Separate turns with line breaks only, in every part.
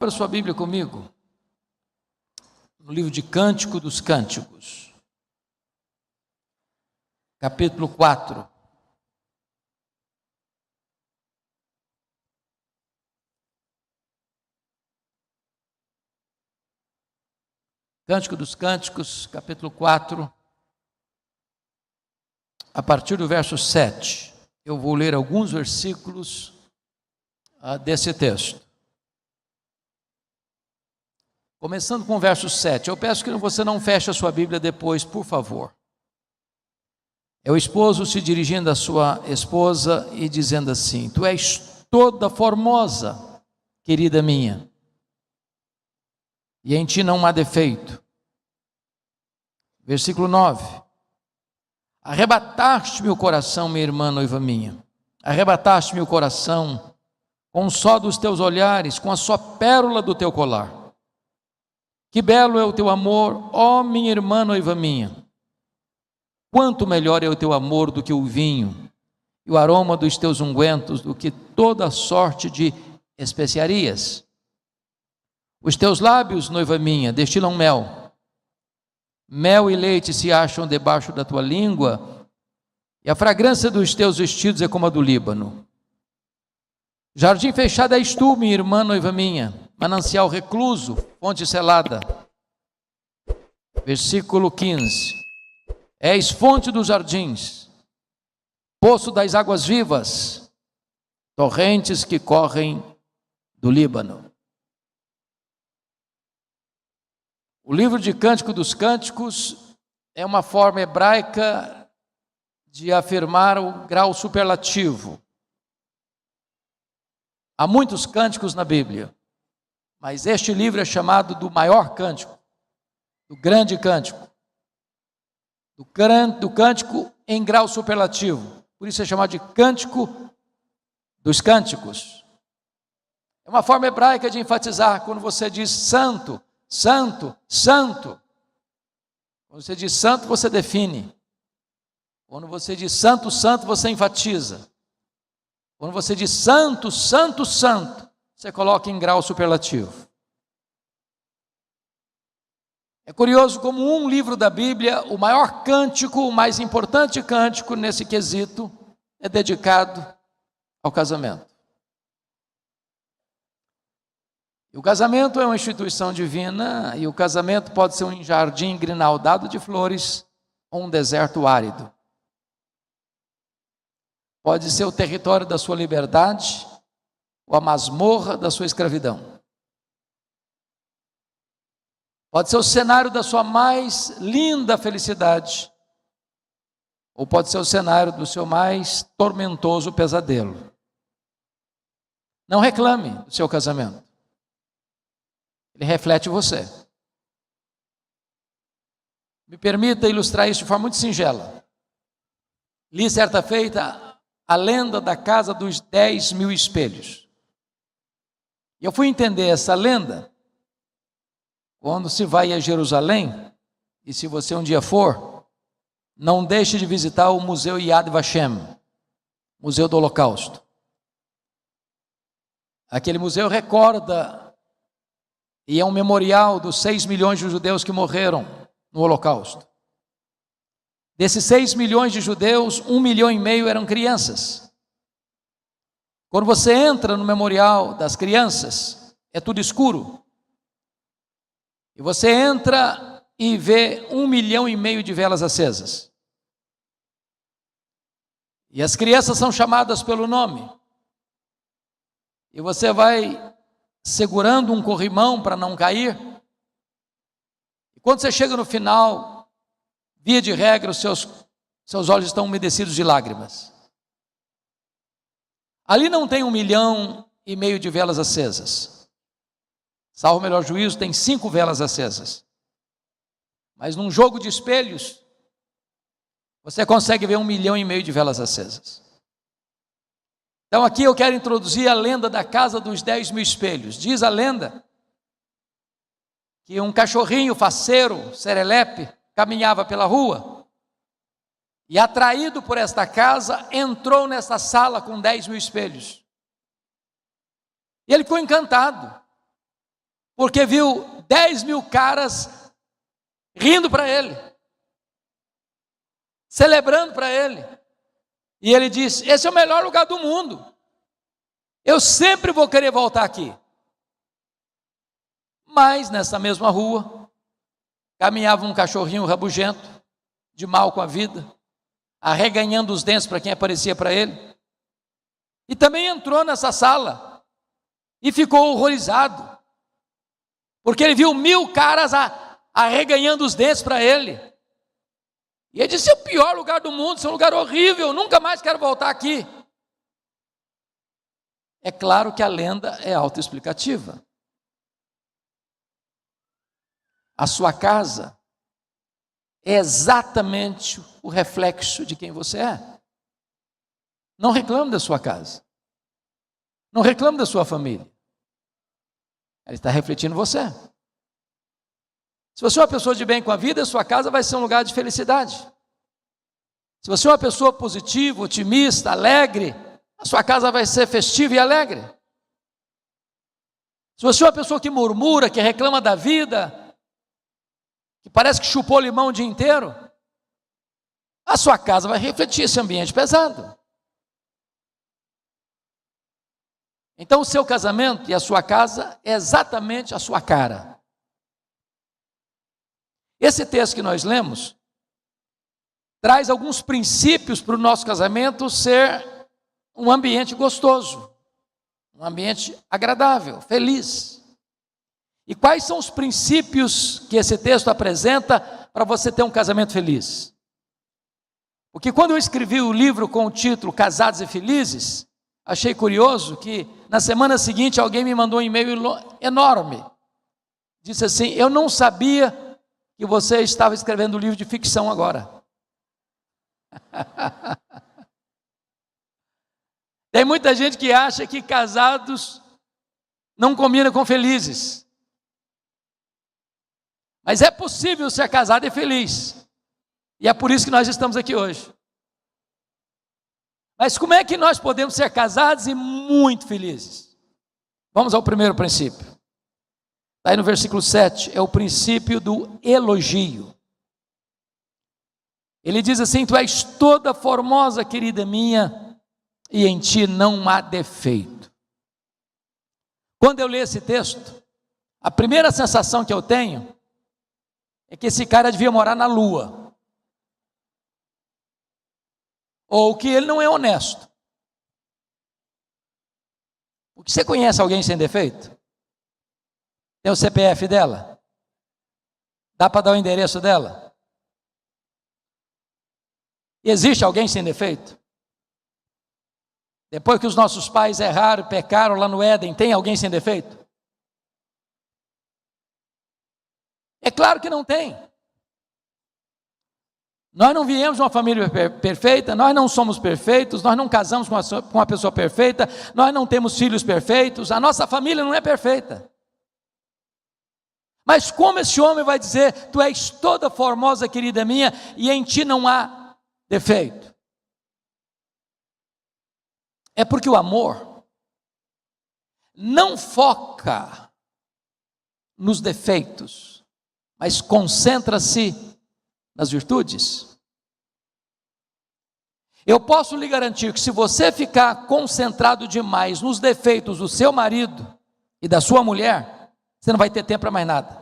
Abra sua Bíblia comigo, no livro de Cântico dos Cânticos, capítulo 4. Cântico dos Cânticos, capítulo 4, a partir do verso 7. Eu vou ler alguns versículos desse texto. Começando com o verso 7, eu peço que você não feche a sua Bíblia depois, por favor. É o esposo se dirigindo à sua esposa e dizendo assim: tu és toda formosa, querida minha, e em ti não há defeito. Versículo 9: arrebataste-me o coração, minha irmã noiva minha, arrebataste-me o coração com o só dos teus olhares, com a só pérola do teu colar. Que belo é o teu amor, ó minha irmã noiva minha. Quanto melhor é o teu amor do que o vinho, e o aroma dos teus ungüentos do que toda sorte de especiarias. Os teus lábios, noiva minha, destilam mel. Mel e leite se acham debaixo da tua língua, e a fragrância dos teus vestidos é como a do Líbano. Jardim fechado és tu, minha irmã noiva minha, manancial recluso, fonte selada. Versículo 15: és fonte dos jardins, poço das águas vivas, torrentes que correm do Líbano. O livro de Cântico dos Cânticos é uma forma hebraica de afirmar o grau superlativo. Há muitos cânticos na Bíblia, mas este livro é chamado do maior cântico, do grande cântico, do cântico em grau superlativo. Por isso é chamado de Cântico dos Cânticos. É uma forma hebraica de enfatizar quando você diz santo, santo, santo. Quando você diz santo, você define. Quando você diz santo, santo, você enfatiza. Quando você diz santo, santo, santo, você coloca em grau superlativo. É curioso como um livro da Bíblia, o maior cântico, o mais importante cântico nesse quesito, é dedicado ao casamento. E o casamento é uma instituição divina, e o casamento pode ser um jardim grinaldado de flores ou um deserto árido. Pode ser o território da sua liberdade ou a masmorra da sua escravidão. Pode ser o cenário da sua mais linda felicidade, ou pode ser o cenário do seu mais tormentoso pesadelo. Não reclame do seu casamento. Ele reflete você. Me permita ilustrar isso de forma muito singela. Li certa feita a lenda da casa dos 10.000 espelhos. E eu fui entender essa lenda quando se vai a Jerusalém, e se você um dia for, não deixe de visitar o Museu Yad Vashem, Museu do Holocausto. Aquele museu recorda, e é um memorial dos 6 milhões de judeus que morreram no Holocausto. Desses 6 milhões de judeus, 1,5 milhão eram crianças. Quando você entra no memorial das crianças, é tudo escuro. E você entra e vê 1,5 milhão de velas acesas. E as crianças são chamadas pelo nome. E você vai segurando um corrimão para não cair. E quando você chega no final, via de regra, os seus olhos estão umedecidos de lágrimas. Ali não tem 1,5 milhão de velas acesas. Salvo o melhor juízo, tem 5 velas acesas. Mas num jogo de espelhos, você consegue ver 1,5 milhão de velas acesas. Então aqui eu quero introduzir a lenda da casa dos 10.000 espelhos. Diz a lenda que um cachorrinho faceiro, serelepe, caminhava pela rua e, atraído por esta casa, entrou nesta sala com 10.000 espelhos. E ele ficou encantado. porque viu 10.000 caras rindo para ele, celebrando para ele. E ele disse: esse é o melhor lugar do mundo, eu sempre vou querer voltar aqui. Mas nessa mesma rua, caminhava um cachorrinho rabugento, de mal com a vida, arreganhando os dentes para quem aparecia para ele. E também entrou nessa sala e ficou horrorizado, porque ele viu 1.000 caras arreganhando os dentes para ele. E ele disse: é o pior lugar do mundo, isso é um lugar horrível, nunca mais quero voltar aqui. É claro que a lenda é autoexplicativa. A sua casa é exatamente o reflexo de quem você é. Não reclame da sua casa. Não reclame da sua família. Ela está refletindo você. Se você é uma pessoa de bem com a vida, a sua casa vai ser um lugar de felicidade. Se você é uma pessoa positiva, otimista, alegre, a sua casa vai ser festiva e alegre. Se você é uma pessoa que murmura, que reclama da vida, que parece que chupou limão o dia inteiro, a sua casa vai refletir esse ambiente pesado. Então o seu casamento e a sua casa é exatamente a sua cara. Esse texto que nós lemos traz alguns princípios para o nosso casamento ser um ambiente gostoso, um ambiente agradável, feliz. E quais são os princípios que esse texto apresenta para você ter um casamento feliz? Porque quando eu escrevi o livro com o título Casados e Felizes, achei curioso que na semana seguinte alguém me mandou um e-mail enorme. Disse assim: eu não sabia que você estava escrevendo um livro de ficção agora. Tem muita gente que acha que casados não combina com felizes. Mas é possível ser casado e feliz. E é por isso que nós estamos aqui hoje. Mas como é que nós podemos ser casados e muito felizes? Vamos ao primeiro princípio. Está aí no versículo 7, é o princípio do elogio. Ele diz assim: tu és toda formosa, querida minha, e em ti não há defeito. Quando eu leio esse texto, a primeira sensação que eu tenho é que esse cara devia morar na lua, ou que ele não é honesto. Porque você conhece alguém sem defeito? Tem o CPF dela? Dá para dar o endereço dela? Existe alguém sem defeito? Depois que os nossos pais erraram, pecaram lá no Éden, tem alguém sem defeito? É claro que não tem. Nós não viemos de uma família perfeita, nós não somos perfeitos, nós não casamos com uma pessoa perfeita, nós não temos filhos perfeitos, a nossa família não é perfeita. Mas como esse homem vai dizer: tu és toda formosa, querida minha, e em ti não há defeito? É porque o amor não foca nos defeitos, mas concentra-se nas virtudes. Eu posso lhe garantir que se você ficar concentrado demais nos defeitos do seu marido e da sua mulher, você não vai ter tempo para mais nada.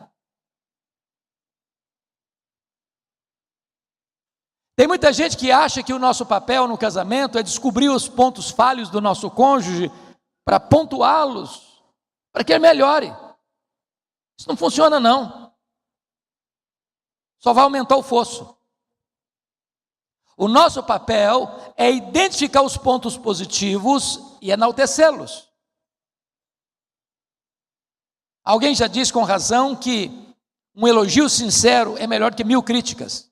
Tem muita gente que acha que o nosso papel no casamento é descobrir os pontos falhos do nosso cônjuge para pontuá-los, para que ele melhore. Isso não funciona não. Só vai aumentar o fosso. O nosso papel é identificar os pontos positivos e enaltecê-los. Alguém já disse com razão que um elogio sincero é melhor que 1000 críticas.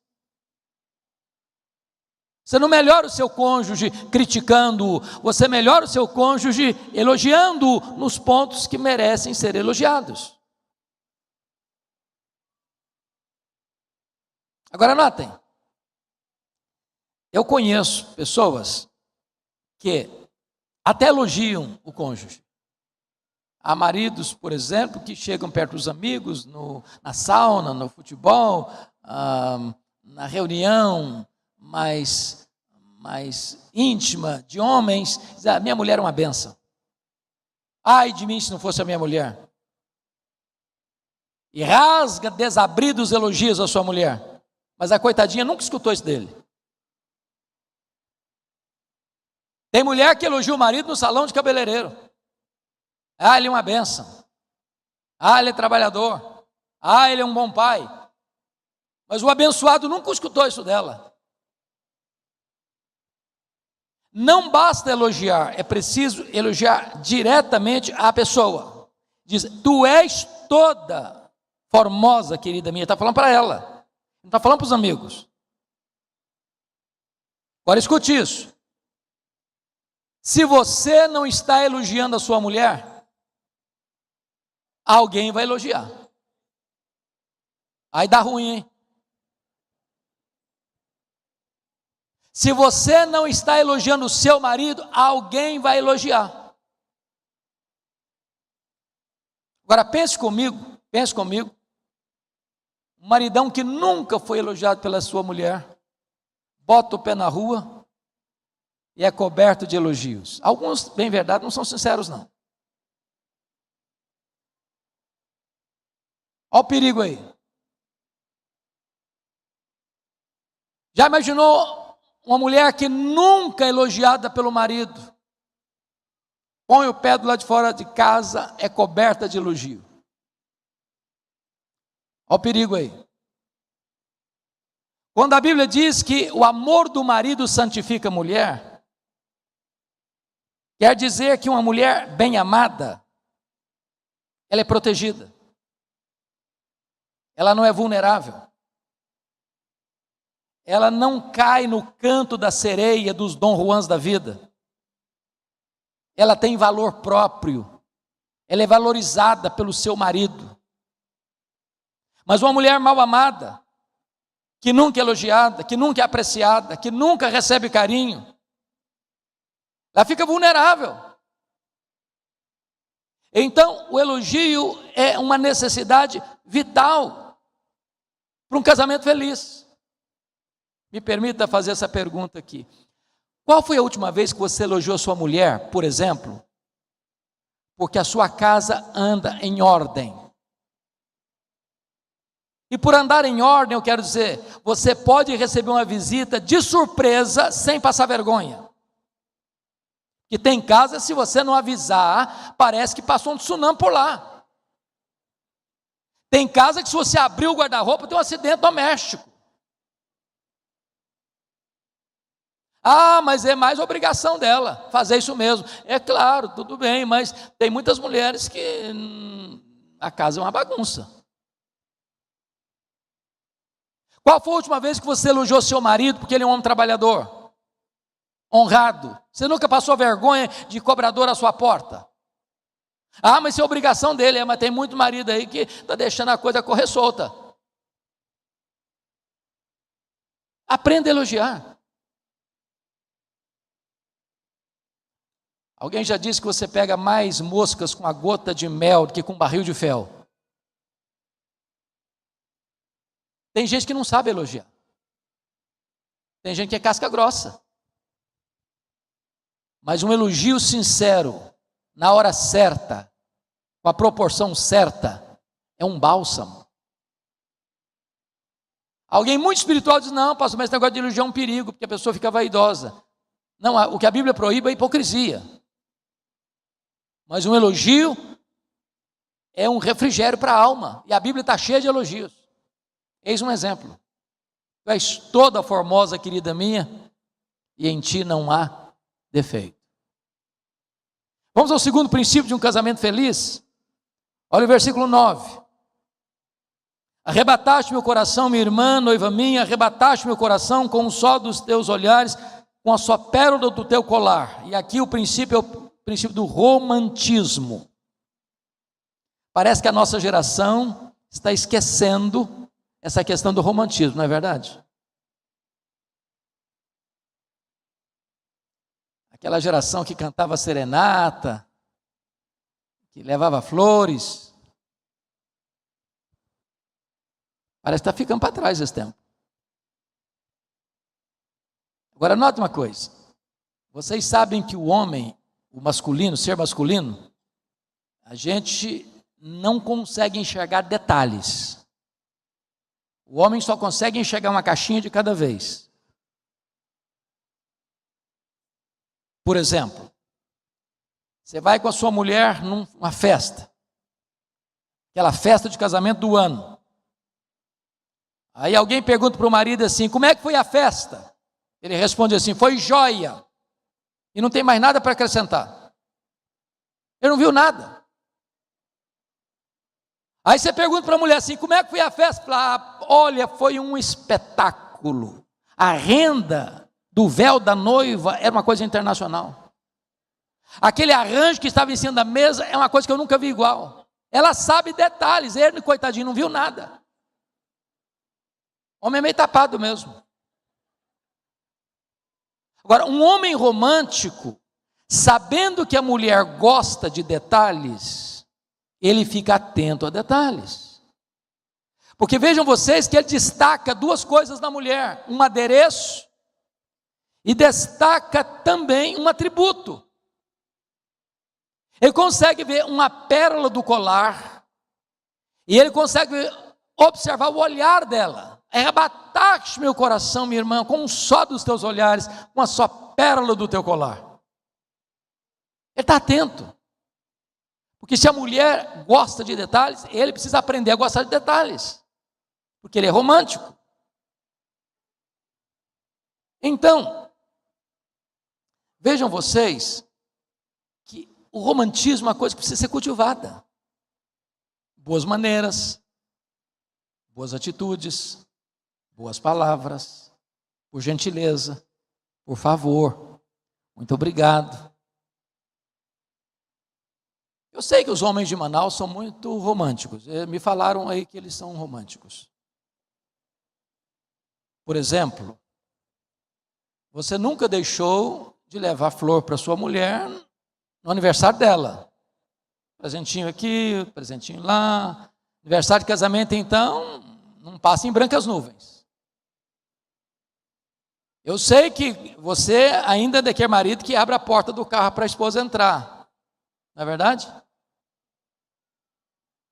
Você não melhora o seu cônjuge criticando-o, você melhora o seu cônjuge elogiando-o nos pontos que merecem ser elogiados. Agora notem, eu conheço pessoas que até elogiam o cônjuge, Há maridos, por exemplo, que chegam perto dos amigos, na sauna, no futebol, na reunião mais íntima de homens, diz, minha mulher é uma bênção. Ai de mim se não fosse a minha mulher. E rasga desabridos elogios à sua mulher. Mas a coitadinha nunca escutou isso dele. Tem mulher que elogia o marido no salão de cabeleireiro. Ele é uma bênção. Ele é trabalhador. Ele é um bom pai. Mas o abençoado nunca escutou isso dela. Não basta elogiar, é preciso elogiar diretamente a pessoa. Diz, tu és toda formosa, querida minha. Está falando para ela, não está falando para os amigos. Agora escute isso. Se você não está elogiando a sua mulher, alguém vai elogiar. Aí dá ruim, hein? Se você não está elogiando o seu marido, alguém vai elogiar. Agora pense comigo. Um maridão que nunca foi elogiado pela sua mulher, bota o pé na rua e é coberto de elogios. Alguns, bem verdade, não são sinceros não. Olha o perigo aí. Já imaginou uma mulher que nunca é elogiada pelo marido, põe o pé do lado de fora de casa, é coberta de elogio. Olha o perigo aí. Quando a Bíblia diz que o amor do marido santifica a mulher, quer dizer que uma mulher bem amada, ela é protegida. Ela não é vulnerável. Ela não cai no canto da sereia dos Dom Juans da vida. Ela tem valor próprio. Ela é valorizada pelo seu marido. Mas uma mulher mal amada, que nunca é elogiada, que nunca é apreciada, que nunca recebe carinho, ela fica vulnerável. Então, o elogio é uma necessidade vital para um casamento feliz. Me permita fazer essa pergunta aqui. Qual foi a última vez que você elogiou sua mulher, por exemplo, porque a sua casa anda em ordem? E por andar em ordem, eu quero dizer, você pode receber uma visita de surpresa sem passar vergonha. Que tem casa, se você não avisar, parece que passou um tsunami por lá. Tem casa que se você abrir o guarda-roupa, tem um acidente doméstico. Mas é mais obrigação dela fazer isso mesmo. É claro, tudo bem, mas tem muitas mulheres que a casa é uma bagunça. Qual foi a última vez que você elogiou seu marido porque ele é um homem trabalhador? Honrado. Você nunca passou vergonha de cobrador à sua porta? Mas isso é obrigação dele, mas tem muito marido aí que está deixando a coisa correr solta. Aprenda a elogiar. Alguém já disse que você pega mais moscas com a gota de mel do que com um barril de fel. Tem gente que não sabe elogiar. Tem gente que é casca grossa. Mas um elogio sincero, na hora certa, com a proporção certa, é um bálsamo. Alguém muito espiritual diz, não, pastor, mas esse negócio de elogiar é um perigo, porque a pessoa fica vaidosa. Não, o que a Bíblia proíbe é a hipocrisia. Mas um elogio é um refrigério para a alma. E a Bíblia está cheia de elogios. Eis um exemplo. Tu és toda formosa, querida minha, e em ti não há defeito. Vamos ao segundo princípio de um casamento feliz? Olha o versículo 9. Arrebataste meu coração, minha irmã, noiva minha, arrebataste meu coração com o sol dos teus olhares, com a sua pérola do teu colar. E aqui o princípio é o princípio do romantismo. Parece que a nossa geração está esquecendo essa questão do romantismo, não é verdade? Aquela geração que cantava serenata, que levava flores. Parece que está ficando para trás esse tempo. Agora, note uma coisa. Vocês sabem que o homem, o masculino, o ser masculino, a gente não consegue enxergar detalhes. O homem só consegue enxergar uma caixinha de cada vez. Por exemplo, você vai com a sua mulher numa festa, aquela festa de casamento do ano. Aí alguém pergunta para o marido assim: como é que foi a festa? Ele responde assim: foi jóia. E não tem mais nada para acrescentar. Ele não viu nada. Aí você pergunta para a mulher assim: como é que foi a festa? Fala: olha, foi um espetáculo. A renda do véu da noiva era uma coisa internacional. Aquele arranjo que estava em cima da mesa é uma coisa que eu nunca vi igual. Ela sabe detalhes, ele, coitadinho, não viu nada. O homem é meio tapado mesmo. Agora, um homem romântico, sabendo que a mulher gosta de detalhes, ele fica atento a detalhes. Porque vejam vocês que ele destaca duas coisas na mulher: um adereço e destaca também um atributo. Ele consegue ver uma pérola do colar e ele consegue observar o olhar dela. Arrebataste meu coração, minha irmã, com um só dos teus olhares, com a só pérola do teu colar. Ele está atento. Porque se a mulher gosta de detalhes, ele precisa aprender a gostar de detalhes. Porque ele é romântico. Então, vejam vocês que o romantismo é uma coisa que precisa ser cultivada. Boas maneiras, boas atitudes, boas palavras, por gentileza, por favor, muito obrigado. Eu sei que os homens de Manaus são muito românticos. Me falaram aí que eles são românticos. Por exemplo, você nunca deixou de levar flor para sua mulher no aniversário dela. Presentinho aqui, presentinho lá. Aniversário de casamento, então, não passa em brancas nuvens. Eu sei que você ainda é daquele marido que abre a porta do carro para a esposa entrar. Não é verdade?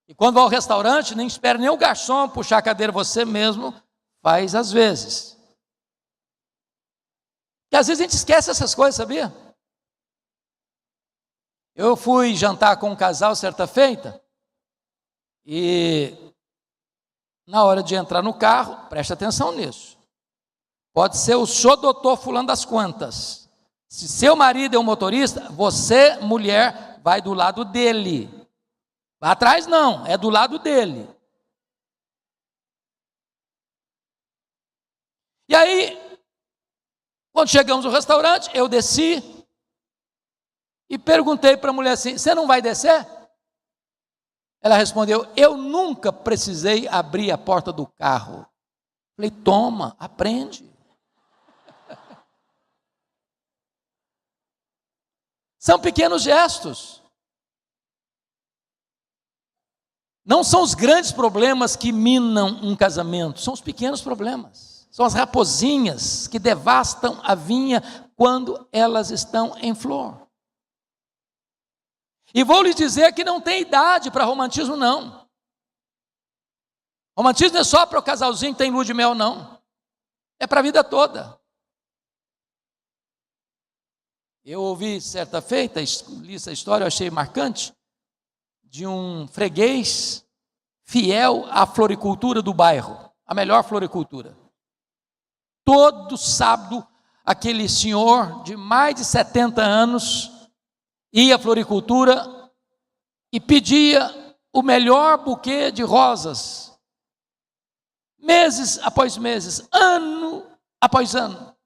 E quando vai ao restaurante, nem espera nem o garçom puxar a cadeira, você mesmo faz às vezes. E às vezes a gente esquece essas coisas, sabia? Eu fui jantar com um casal certa feita, e na hora de entrar no carro, preste atenção nisso. Pode ser o senhor doutor fulano das quantas. Se seu marido é um motorista, você, mulher, vai do lado dele. Lá atrás não, é do lado dele. E aí, quando chegamos no restaurante, eu desci e perguntei para a mulher assim: você não vai descer? Ela respondeu: eu nunca precisei abrir a porta do carro. Falei: toma, aprende. São pequenos gestos. Não são os grandes problemas que minam um casamento, são os pequenos problemas. São as raposinhas que devastam a vinha quando elas estão em flor. E vou lhes dizer que não tem idade para romantismo, não. Romantismo não é só para o casalzinho que tem lua de mel, não. É para a vida toda. Eu ouvi certa feita, li essa história, eu achei marcante, de um freguês fiel à floricultura do bairro, a melhor floricultura. Todo sábado, aquele senhor de mais de 70 anos ia à floricultura e pedia o melhor buquê de rosas, meses após meses, ano após ano.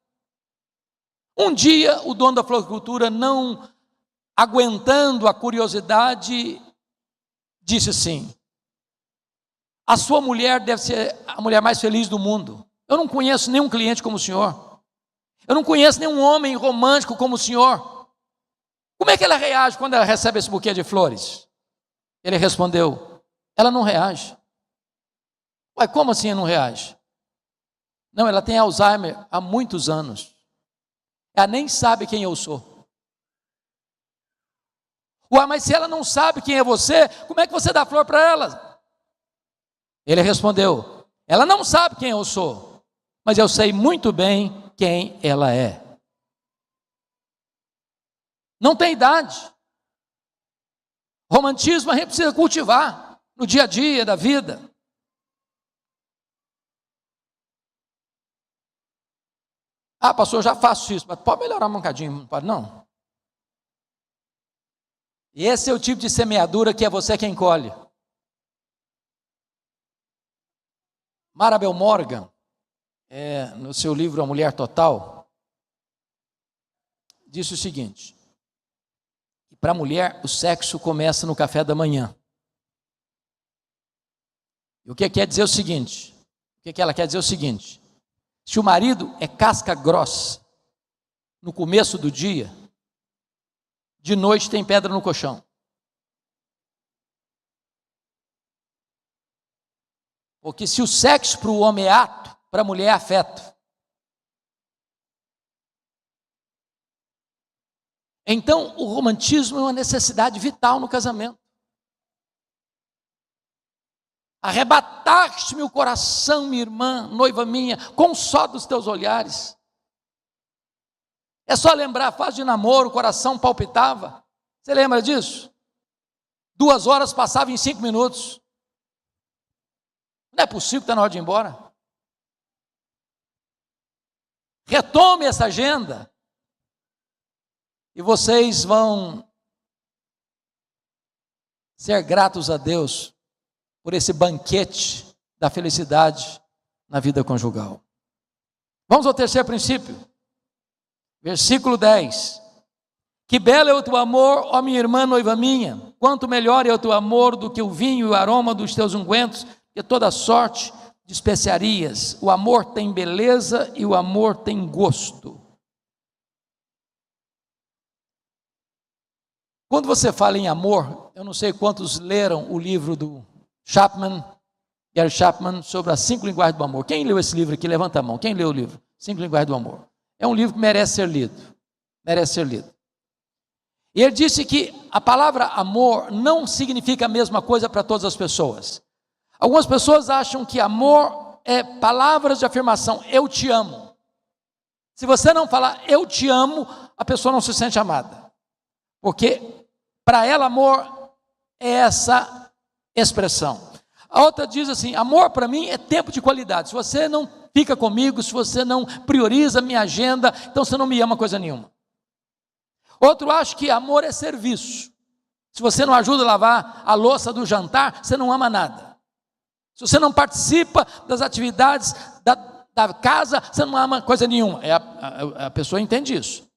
Um dia, o dono da floricultura, não aguentando a curiosidade, disse assim: a sua mulher deve ser a mulher mais feliz do mundo. Eu não conheço nenhum cliente como o senhor. Eu não conheço nenhum homem romântico como o senhor. Como é que ela reage quando ela recebe esse buquê de flores? Ele respondeu: ela não reage. Ué, como assim não reage? Não, ela tem Alzheimer há muitos anos. Ela nem sabe quem eu sou. Ué, mas se ela não sabe quem é você, como é que você dá flor para ela? Ele respondeu: ela não sabe quem eu sou, mas eu sei muito bem quem ela é. Não tem idade. Romantismo a gente precisa cultivar no dia a dia da vida. Ah, pastor, eu já faço isso, mas pode melhorar um bocadinho, não pode não? E esse é o tipo de semeadura que é você quem colhe. Marabel Morgan, no seu livro A Mulher Total, disse o seguinte: para a mulher, o sexo começa no café da manhã. E o que quer dizer o seguinte? O que ela quer dizer o seguinte: se o marido é casca grossa no começo do dia, de noite tem pedra no colchão. Porque se o sexo para o homem é ato, para a mulher é afeto. Então, o romantismo é uma necessidade vital no casamento. Arrebataste-me o coração, minha irmã, noiva minha, com o só dos teus olhares. É só lembrar a fase de namoro, o coração palpitava. Você lembra disso? 2 horas passavam em 5 minutos. Não é possível que está na hora de ir embora. Retome essa agenda. E vocês vão ser gratos a Deus por esse banquete da felicidade na vida conjugal. Vamos ao terceiro princípio. Versículo 10. Que belo é o teu amor, ó minha irmã, noiva minha. Quanto melhor é o teu amor do que o vinho e o aroma dos teus ungüentos, que toda sorte de especiarias. O amor tem beleza e o amor tem gosto. Quando você fala em amor, eu não sei quantos leram o livro do Gary Chapman, sobre as 5 linguagens do amor. Quem leu esse livro aqui? Levanta a mão. Quem leu o livro? 5 linguagens do amor. É um livro que merece ser lido. Merece ser lido. E ele disse que a palavra amor não significa a mesma coisa para todas as pessoas. Algumas pessoas acham que amor é palavras de afirmação. Eu te amo. Se você não falar eu te amo, a pessoa não se sente amada. Porque para ela amor é essa expressão. A outra diz assim: amor para mim é tempo de qualidade. Se você não fica comigo, se você não prioriza a minha agenda, então você não me ama coisa nenhuma. Outro acha que amor é serviço. Se você não ajuda a lavar a louça do jantar, você não ama nada. Se você não participa das atividades da casa, você não ama coisa nenhuma. A pessoa entende isso.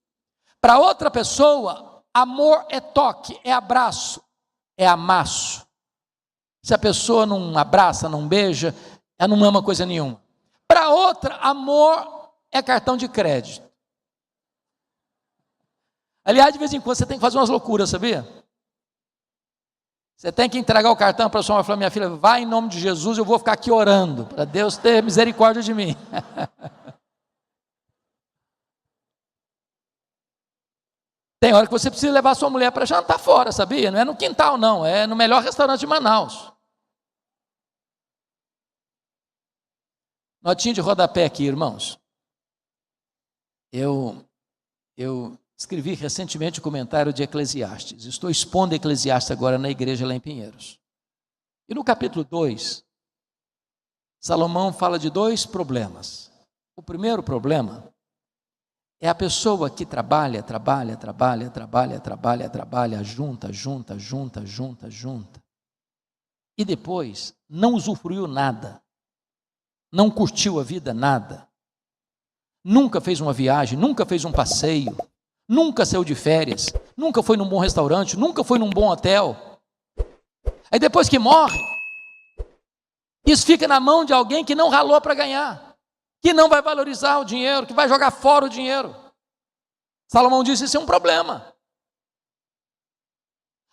Para outra pessoa, amor é toque, é abraço, é amasso. Se a pessoa não abraça, não beija, ela não ama coisa nenhuma. Para outra, amor é cartão de crédito. Aliás, de vez em quando você tem que fazer umas loucuras, sabia? Você tem que entregar o cartão para a pessoa e falar: minha filha, vai em nome de Jesus, eu vou ficar aqui orando, para Deus ter misericórdia de mim. Tem hora que você precisa levar sua mulher para jantar fora, sabia? Não é no quintal não, é no melhor restaurante de Manaus. Notinha de rodapé aqui, irmãos. Eu escrevi recentemente um comentário de Eclesiastes. Estou expondo Eclesiastes agora na igreja lá em Pinheiros. E no capítulo 2, Salomão fala de 2 problemas. O primeiro problema é a pessoa que trabalha, junta. E depois não usufruiu nada. Não curtiu a vida nada. Nunca fez uma viagem, nunca fez um passeio. Nunca saiu de férias, nunca foi num bom restaurante, nunca foi num bom hotel. Aí depois que morre, isso fica na mão de alguém que não ralou para ganhar, que não vai valorizar o dinheiro, que vai jogar fora o dinheiro. Salomão disse: isso é um problema.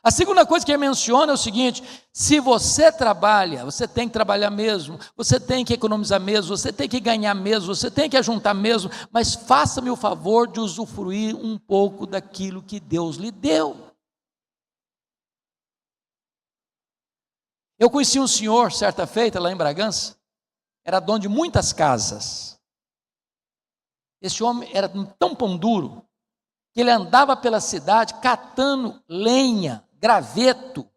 A segunda coisa que ele menciona é o seguinte: se você trabalha, você tem que trabalhar mesmo, você tem que economizar mesmo, você tem que ganhar mesmo, você tem que ajuntar mesmo, mas faça-me o favor de usufruir um pouco daquilo que Deus lhe deu. Eu conheci um senhor, certa feita, lá em Bragança, era dono de muitas casas. Esse homem era tão pão duro, que ele andava pela cidade catando lenha, graveto,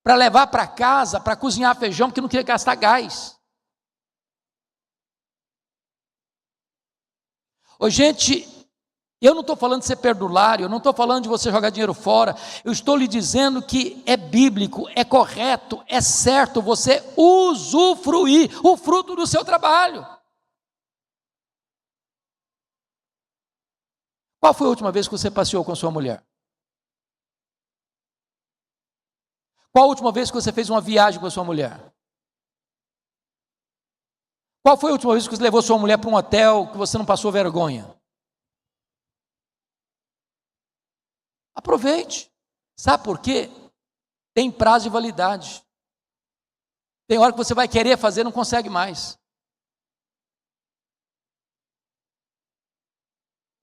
para levar para casa, para cozinhar feijão, porque não queria gastar gás. Ô, gente, eu não estou falando de ser perdulário, eu não estou falando de você jogar dinheiro fora, eu estou lhe dizendo que é bíblico, é correto, é certo você usufruir o fruto do seu trabalho. Qual foi a última vez que você passeou com sua mulher? Qual a última vez que você fez uma viagem com a sua mulher? Qual foi a última vez que você levou sua mulher para um hotel que você não passou vergonha? Aproveite. Sabe por quê? Tem prazo de validade. Tem hora que você vai querer fazer e não consegue mais.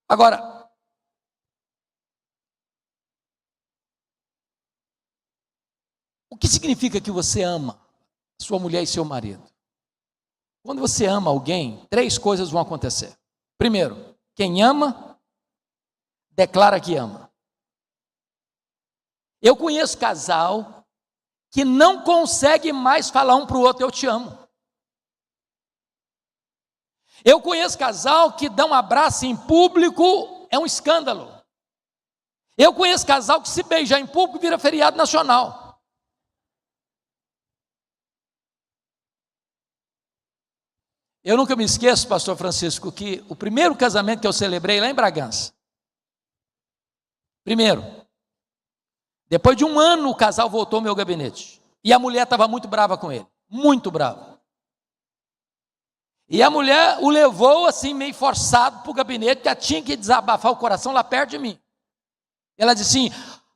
Agora, o que significa que você ama sua mulher e seu marido? Quando você ama alguém, 3 coisas vão acontecer. Primeiro, quem ama, declara que ama. Eu conheço casal que não consegue mais falar um para o outro, eu te amo. Eu conheço casal que dá um abraço em público, é um escândalo. Eu conheço casal que se beijar em público vira feriado nacional. Eu nunca me esqueço, pastor Francisco, que o primeiro casamento que eu celebrei lá em Bragança, depois de 1 ano o casal voltou ao meu gabinete, e a mulher estava muito brava com ele, muito brava, e a mulher o levou assim meio forçado para o gabinete, que ela tinha que desabafar o coração lá perto de mim. Ela disse assim: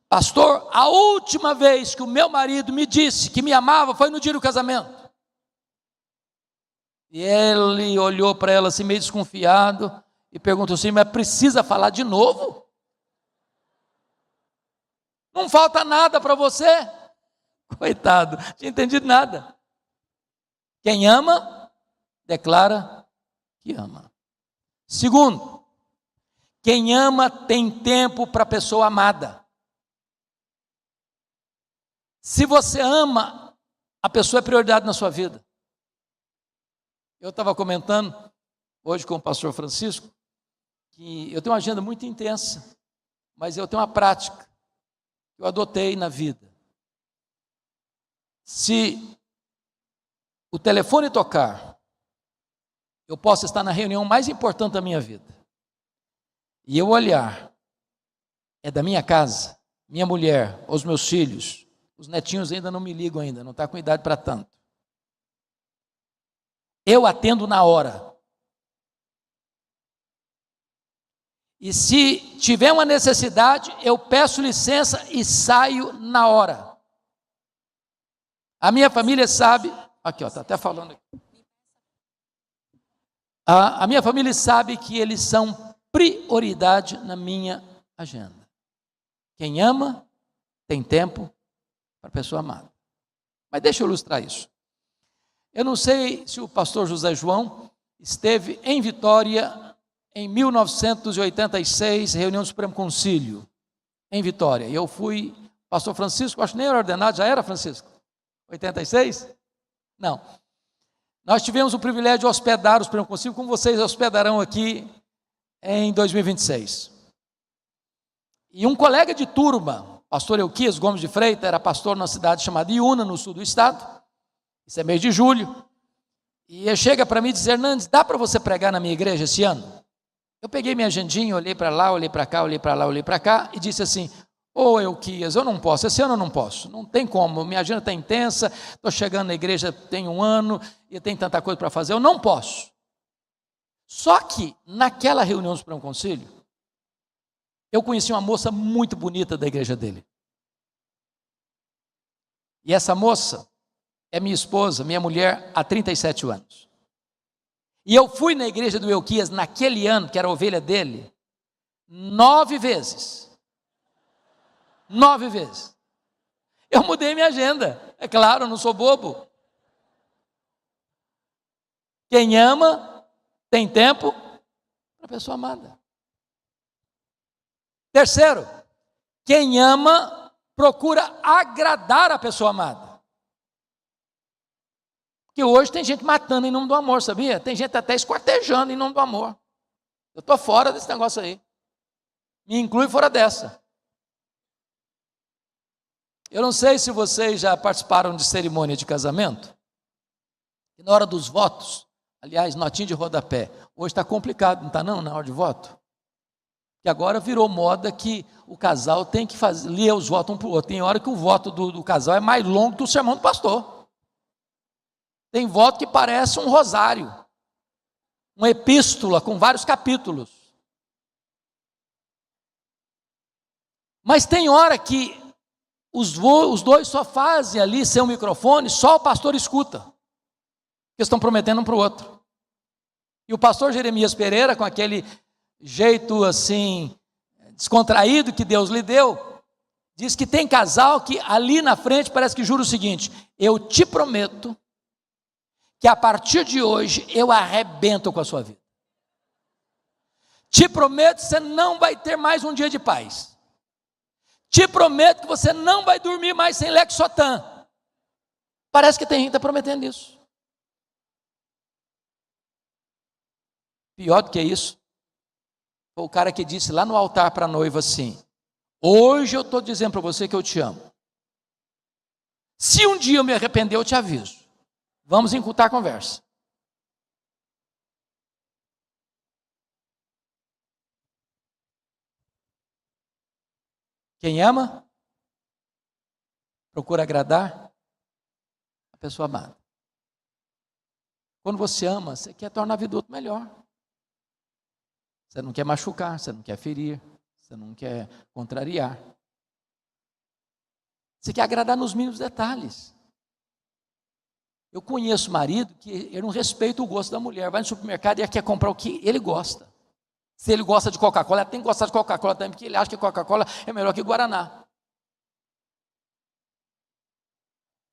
pastor, a última vez que o meu marido me disse que me amava foi no dia do casamento. E ele olhou para ela assim meio desconfiado e perguntou assim: mas precisa falar de novo? Não falta nada para você? Coitado, não tinha entendido nada. Quem ama, declara que ama. Segundo, quem ama tem tempo para a pessoa amada. Se você ama, a pessoa é prioridade na sua vida. Eu estava comentando hoje com o pastor Francisco que eu tenho uma agenda muito intensa, mas eu tenho uma prática que eu adotei na vida. Se o telefone tocar, eu posso estar na reunião mais importante da minha vida, e eu olhar, é da minha casa, minha mulher, os meus filhos, os netinhos ainda não me ligam ainda, não está com idade para tanto. Eu atendo na hora. E se tiver uma necessidade, eu peço licença e saio na hora. A minha família sabe, aqui ó, está até falando aqui. A minha família sabe que eles são prioridade na minha agenda. Quem ama, tem tempo para a pessoa amada. Mas deixa eu ilustrar isso. Eu não sei se o pastor José João esteve em Vitória em 1986, reunião do Supremo Concílio, em Vitória. E eu fui, pastor Francisco, acho que nem era ordenado, já era, Francisco? 86? Não. Nós tivemos o privilégio de hospedar o Supremo Concílio, como vocês hospedarão aqui em 2026. E um colega de turma, pastor Euquias Gomes de Freitas, era pastor numa cidade chamada Iúna, no sul do estado. Isso é mês de julho. E ele chega para mim e diz: Hernandes, dá para você pregar na minha igreja esse ano? Eu peguei minha agendinha, olhei para lá, olhei para cá, olhei para lá, olhei para cá e disse assim: ô Euquias, eu não posso, esse ano eu não posso, não tem como, minha agenda está intensa, estou chegando na igreja tem 1 ano e tem tanta coisa para fazer, eu não posso. Só que naquela reunião do Supremo Concílio, eu conheci uma moça muito bonita da igreja dele. E essa moça é minha esposa, minha mulher, há 37 anos. E eu fui na igreja do Euquias naquele ano, que era a ovelha dele, 9 vezes. 9 vezes. Eu mudei minha agenda. É claro, eu não sou bobo. Quem ama, tem tempo para a pessoa amada. Terceiro, quem ama, procura agradar a pessoa amada. Porque hoje tem gente matando em nome do amor, sabia? Tem gente até esquartejando em nome do amor. Eu estou fora desse negócio aí. Me inclui fora dessa. Eu não sei se vocês já participaram de cerimônia de casamento. E na hora dos votos, aliás, notinha de rodapé. Hoje está complicado, não está não, na hora de voto? Que agora virou moda que o casal tem que ler os votos um para o outro. Tem hora que o voto do casal é mais longo que o sermão do pastor. Tem voto que parece um rosário, uma epístola com vários capítulos. Mas tem hora que os dois só fazem ali sem o microfone, só o pastor escuta. Eles estão prometendo um para o outro. E o pastor Jeremias Pereira, com aquele jeito assim, descontraído que Deus lhe deu, diz que tem casal que ali na frente parece que jura o seguinte: eu te prometo que a partir de hoje eu arrebento com a sua vida. Te prometo que você não vai ter mais um dia de paz. Te prometo que você não vai dormir mais sem Lexotan. Parece que tem gente que está prometendo isso. Pior do que isso, foi o cara que disse lá no altar para a noiva assim: hoje eu estou dizendo para você que eu te amo. Se um dia eu me arrepender, eu te aviso. Vamos encurtar a conversa. Quem ama, procura agradar a pessoa amada. Quando você ama, você quer tornar a vida do outro melhor. Você não quer machucar, você não quer ferir, você não quer contrariar. Você quer agradar nos mínimos detalhes. Eu conheço marido que ele não respeita o gosto da mulher, vai no supermercado e quer comprar o que ele gosta. Se ele gosta de Coca-Cola, ela tem que gostar de Coca-Cola também, porque ele acha que Coca-Cola é melhor que Guaraná.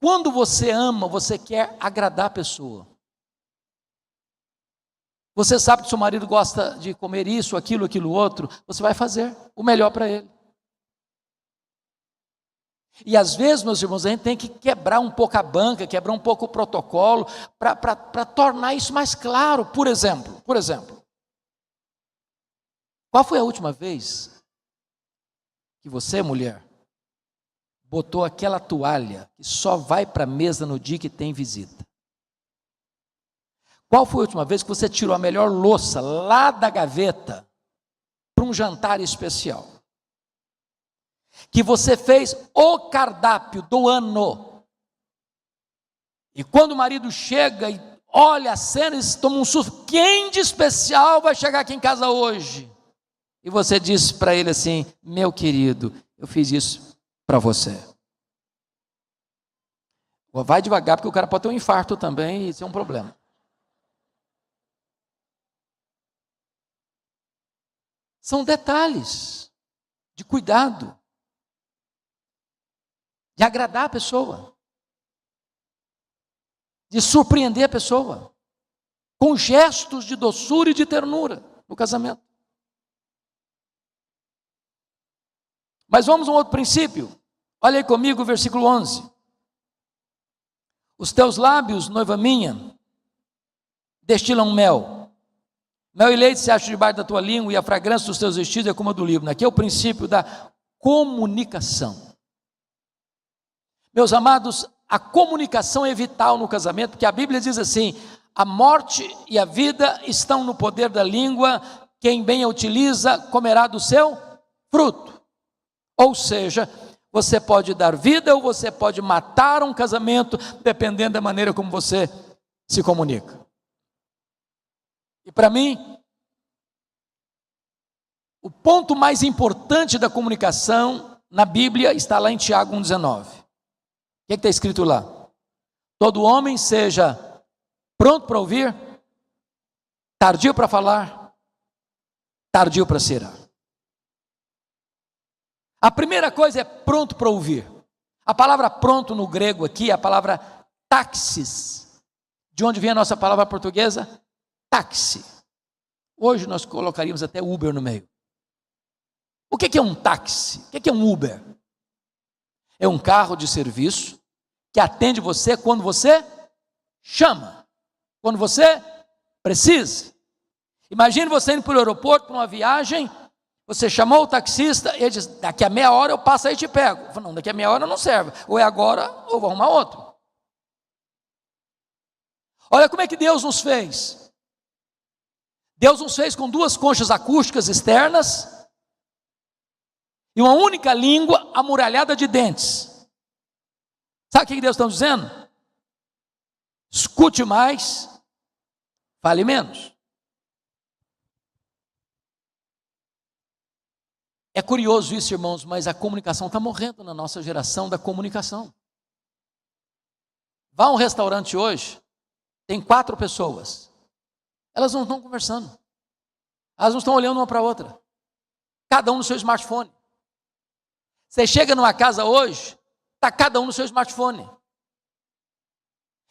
Quando você ama, você quer agradar a pessoa. Você sabe que seu marido gosta de comer isso, aquilo outro, você vai fazer o melhor para ele. E às vezes, meus irmãos, a gente tem que quebrar um pouco a banca, quebrar um pouco o protocolo, para tornar isso mais claro. Por exemplo, qual foi a última vez que você, mulher, botou aquela toalha que só vai para a mesa no dia que tem visita? Qual foi a última vez que você tirou a melhor louça lá da gaveta para um jantar especial? Que você fez o cardápio do ano. E quando o marido chega e olha a cena e toma um susto: quem de especial vai chegar aqui em casa hoje? E você diz para ele assim: meu querido, eu fiz isso para você. Vai devagar, porque o cara pode ter um infarto também, e isso é um problema. São detalhes de cuidado, de agradar a pessoa, de surpreender a pessoa, com gestos de doçura e de ternura no casamento. Mas vamos a um outro princípio. Olha aí comigo o versículo 11. Os teus lábios, noiva minha, destilam mel. Mel e leite se acham debaixo da tua língua, e a fragrância dos teus vestidos é como a do Líbano. Aqui é o princípio da comunicação. Meus amados, a comunicação é vital no casamento, porque a Bíblia diz assim: a morte e a vida estão no poder da língua, quem bem a utiliza comerá do seu fruto. Ou seja, você pode dar vida ou você pode matar um casamento, dependendo da maneira como você se comunica. E para mim, o ponto mais importante da comunicação na Bíblia está lá em Tiago 1,19. que está escrito lá? Todo homem seja pronto para ouvir, tardio para falar, tardio para se irar. A primeira coisa é pronto para ouvir. A palavra pronto no grego aqui é a palavra táxis. De onde vem a nossa palavra portuguesa? Táxi. Hoje nós colocaríamos até Uber no meio. O que é um táxi? O que é um Uber? É um carro de serviço que atende você quando você chama, quando você precisa. Imagine você indo para o aeroporto, para uma viagem, você chamou o taxista e ele diz, daqui a meia hora eu passo aí e te pego. Eu falo, não, daqui a meia hora não serve, ou é agora ou vou arrumar outro. Olha como é que Deus nos fez. Deus nos fez com duas conchas acústicas externas e uma única língua amuralhada de dentes. Sabe o que Deus está dizendo? Escute mais, fale menos. É curioso isso, irmãos, mas a comunicação está morrendo na nossa geração da comunicação. Vá a um restaurante hoje, tem 4 pessoas. Elas não estão conversando. Elas não estão olhando uma para a outra. Cada um no seu smartphone. Você chega numa casa hoje, está cada um no seu smartphone.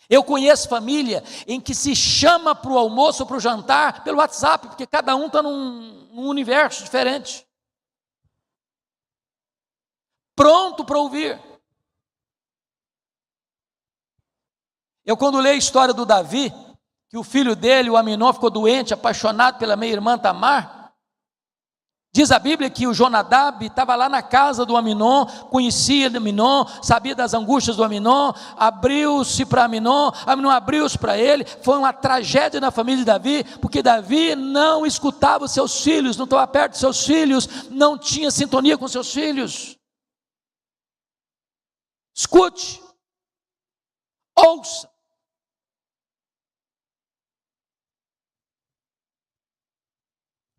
Eu conheço família em que se chama para o almoço ou para o jantar pelo WhatsApp, porque cada um está num universo diferente. Pronto para ouvir. Eu quando leio a história do Davi, que o filho dele, o Aminon, ficou doente, apaixonado pela meia-irmã Tamar, diz a Bíblia que o Jonadab estava lá na casa do Aminon, conhecia o Aminon, sabia das angústias do Aminon, abriu-se para Aminon abriu-se para ele. Foi uma tragédia na família de Davi, porque Davi não escutava os seus filhos, não estava perto dos seus filhos, não tinha sintonia com seus filhos. Escute, ouça.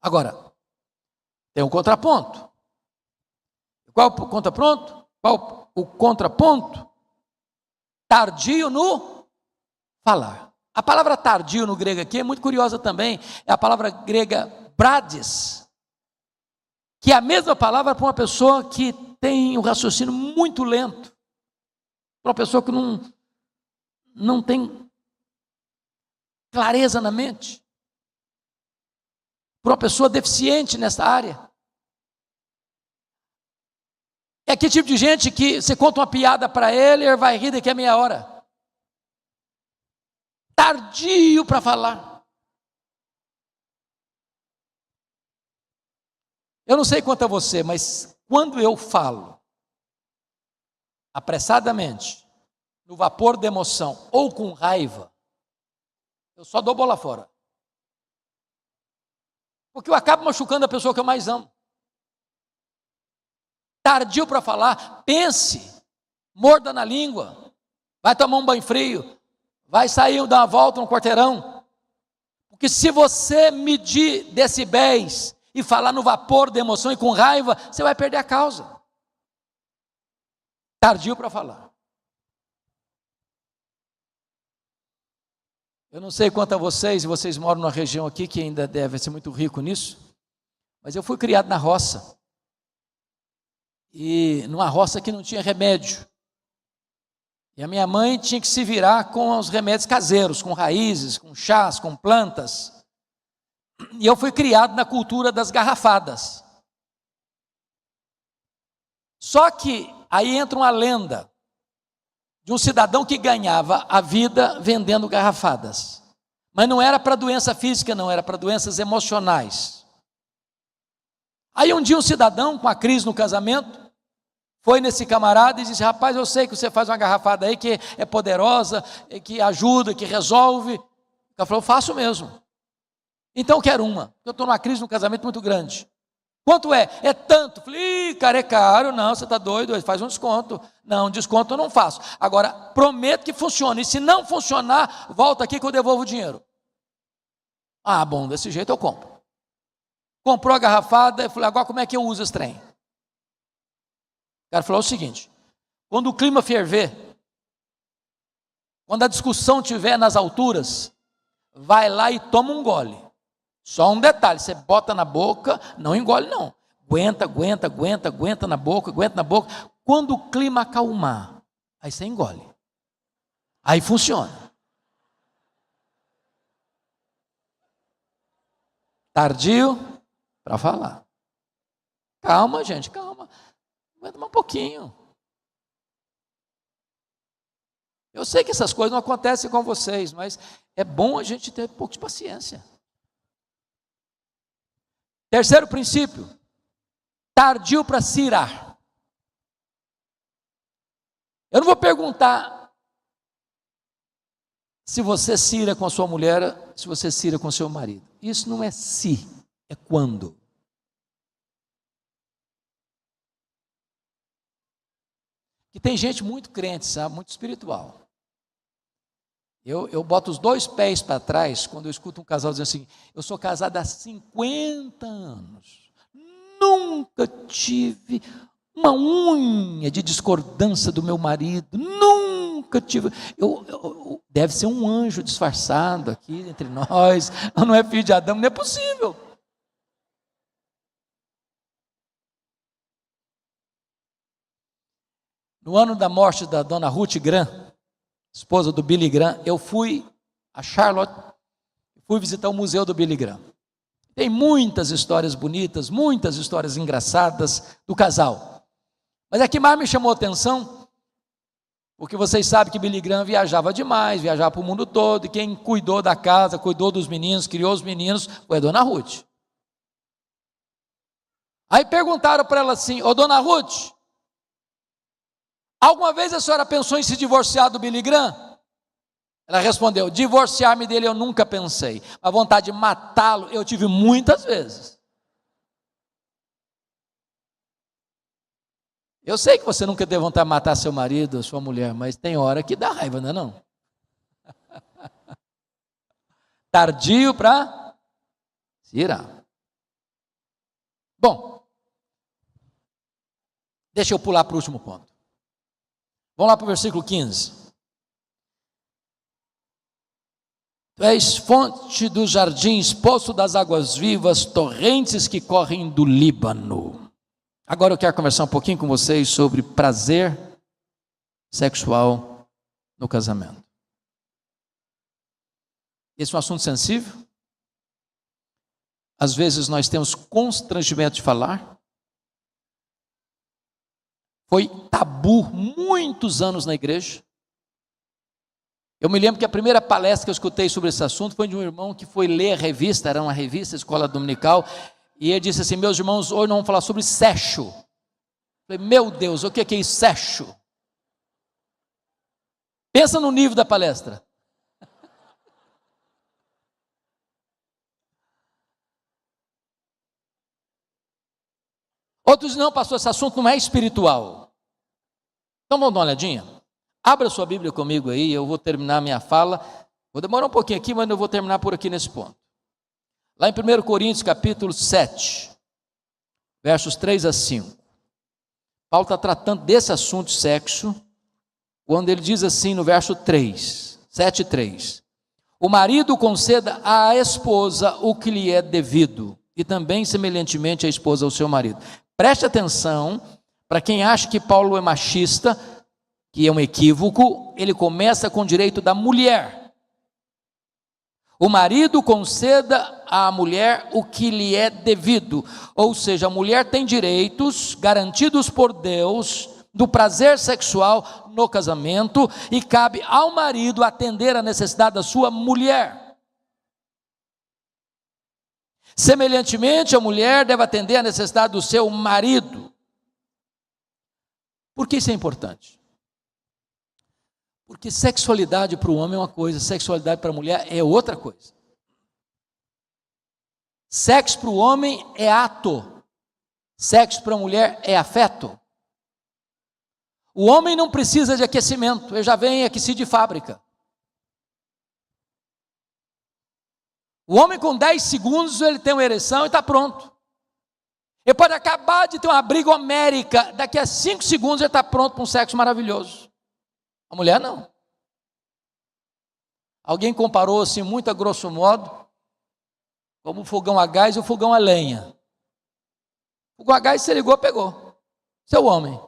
Agora, tem um contraponto. Qual o contraponto? Qual o contraponto? Tardio no falar. A palavra tardio no grego aqui é muito curiosa também. É a palavra grega brades, que é a mesma palavra para uma pessoa que tem um raciocínio muito lento. Para uma pessoa que não tem clareza na mente. Para uma pessoa deficiente nessa área. É aquele tipo de gente que você conta uma piada para ele vai rir daqui a meia hora. Tardio para falar. Eu não sei quanto a você, mas quando eu falo apressadamente, no vapor da emoção ou com raiva, eu só dou bola fora. Porque eu acabo machucando a pessoa que eu mais amo. Tardio para falar, pense, morda na língua, vai tomar um banho frio, vai sair, dar uma volta no quarteirão. Porque se você medir decibéis e falar no vapor da emoção e com raiva, você vai perder a causa. Tardio para falar. Eu não sei quanto a vocês, e vocês moram numa região aqui que ainda deve ser muito rico nisso, mas eu fui criado na roça. E numa roça que não tinha remédio. E a minha mãe tinha que se virar com os remédios caseiros, com raízes, com chás, com plantas. E eu fui criado na cultura das garrafadas. Só que aí entra uma lenda de um cidadão que ganhava a vida vendendo garrafadas. Mas não era para doença física, não, era para doenças emocionais. Aí um dia um cidadão com a crise no casamento foi nesse camarada e disse: rapaz, eu sei que você faz uma garrafada aí que é poderosa, que ajuda, que resolve. O cara falou: eu faço mesmo. Então eu quero uma, eu estou numa crise no casamento muito grande. Quanto é? É tanto. Falei: cara, é caro. Não, você está doido, faz um desconto. Não, desconto eu não faço. Agora, prometo que funcione. E se não funcionar, volta aqui que eu devolvo o dinheiro. Ah, bom, desse jeito eu compro. Comprou a garrafada, eu falei: agora como é que eu uso esse trem? O cara falou o seguinte: quando o clima ferver, Quando a discussão estiver nas alturas, vai lá e toma um gole. Só um detalhe, você bota na boca, não engole não. Aguenta na boca, aguenta na boca. Quando o clima acalmar, aí você engole. Aí funciona. Tardio para falar. Calma, gente, calma. Aguenta mais um pouquinho. Eu sei que essas coisas não acontecem com vocês, mas é bom a gente ter um pouco de paciência. Terceiro princípio, tardio para se irar. Eu não vou perguntar se você se ira com a sua mulher, se você se ira com o seu marido. Isso não é se, é quando. Que tem gente muito crente, sabe, muito espiritual. Eu boto os dois pés para trás quando eu escuto um casal dizendo assim: eu sou casado há 50 anos, nunca tive uma unha de discordância do meu marido, nunca tive. Deve ser um anjo disfarçado aqui entre nós, não é filho de Adão, não é possível. No ano da morte da dona Ruth Graham, esposa do Billy Graham, eu fui a Charlotte, fui visitar o museu do Billy Graham. Tem muitas histórias bonitas, muitas histórias engraçadas do casal. Mas a que mais me chamou a atenção, porque vocês sabem que Billy Graham viajava demais, viajava para o mundo todo, e quem cuidou da casa, cuidou dos meninos, criou os meninos, foi a dona Ruth. Aí perguntaram para ela assim: ô dona Ruth, alguma vez a senhora pensou em se divorciar do Billy Graham? Ela respondeu: divorciar-me dele eu nunca pensei. A vontade de matá-lo eu tive muitas vezes. Eu sei que você nunca teve vontade de matar seu marido, sua mulher, mas tem hora que dá raiva, não é não? Tardio para se irar. Bom, deixa eu pular para o último ponto. Vamos lá para o versículo 15. Tu és fonte dos jardins, poço das águas vivas, torrentes que correm do Líbano. Agora eu quero conversar um pouquinho com vocês sobre prazer sexual no casamento. Esse é um assunto sensível. Às vezes nós temos constrangimento de falar. Foi tabu muitos anos na igreja. Eu me lembro que a primeira palestra que eu escutei sobre esse assunto foi de um irmão que foi ler a revista, era uma revista, Escola Dominical, e ele disse assim: meus irmãos, hoje nós vamos falar sobre sexo. Eu falei: meu Deus, o que é isso, sexo? Pensa no nível da palestra. Outros não, pastor, esse assunto não é espiritual. Então vamos dar uma olhadinha? Abra sua Bíblia comigo aí, eu vou terminar minha fala. Vou demorar um pouquinho aqui, mas eu vou terminar por aqui nesse ponto. Lá em 1 Coríntios capítulo 7, versos 3 a 5. Paulo está tratando desse assunto sexo, quando ele diz assim no verso 3, 7:3. O marido conceda à esposa o que lhe é devido, e também semelhantemente a esposa ao seu marido. Preste atenção, para quem acha que Paulo é machista, que é um equívoco, ele começa com o direito da mulher. O marido conceda à mulher o que lhe é devido, ou seja, a mulher tem direitos garantidos por Deus do prazer sexual no casamento, e cabe ao marido atender a necessidade da sua mulher. Semelhantemente, a mulher deve atender a necessidade do seu marido. Por que isso é importante? Porque sexualidade para o homem é uma coisa, sexualidade para a mulher é outra coisa. Sexo para o homem é ato, sexo para a mulher é afeto. O homem não precisa de aquecimento, ele já vem aquecido de fábrica. O homem com 10 segundos ele tem uma ereção e está pronto. Ele pode acabar de ter uma briga homérica, daqui a 5 segundos ele está pronto para um sexo maravilhoso. A mulher não. Alguém comparou assim, muito a grosso modo, como o fogão a gás e o fogão a lenha. O fogão a gás você ligou, pegou. Seu homem.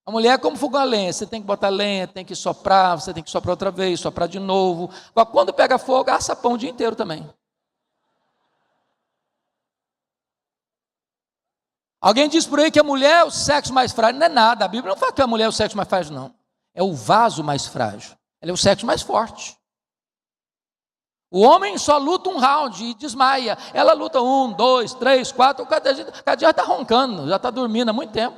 A mulher é como fogão a lenha, você tem que botar lenha, tem que soprar, você tem que soprar outra vez, soprar de novo. Agora, quando pega fogo, assa pão o dia inteiro também. Alguém diz por aí que a mulher é o sexo mais frágil. Não é nada, a Bíblia não fala que a mulher é o sexo mais frágil, não. É o vaso mais frágil. Ela é o sexo mais forte. O homem só luta um round e desmaia. Ela luta 1, 2, 3, 4, cada dia já está roncando, já está dormindo há muito tempo.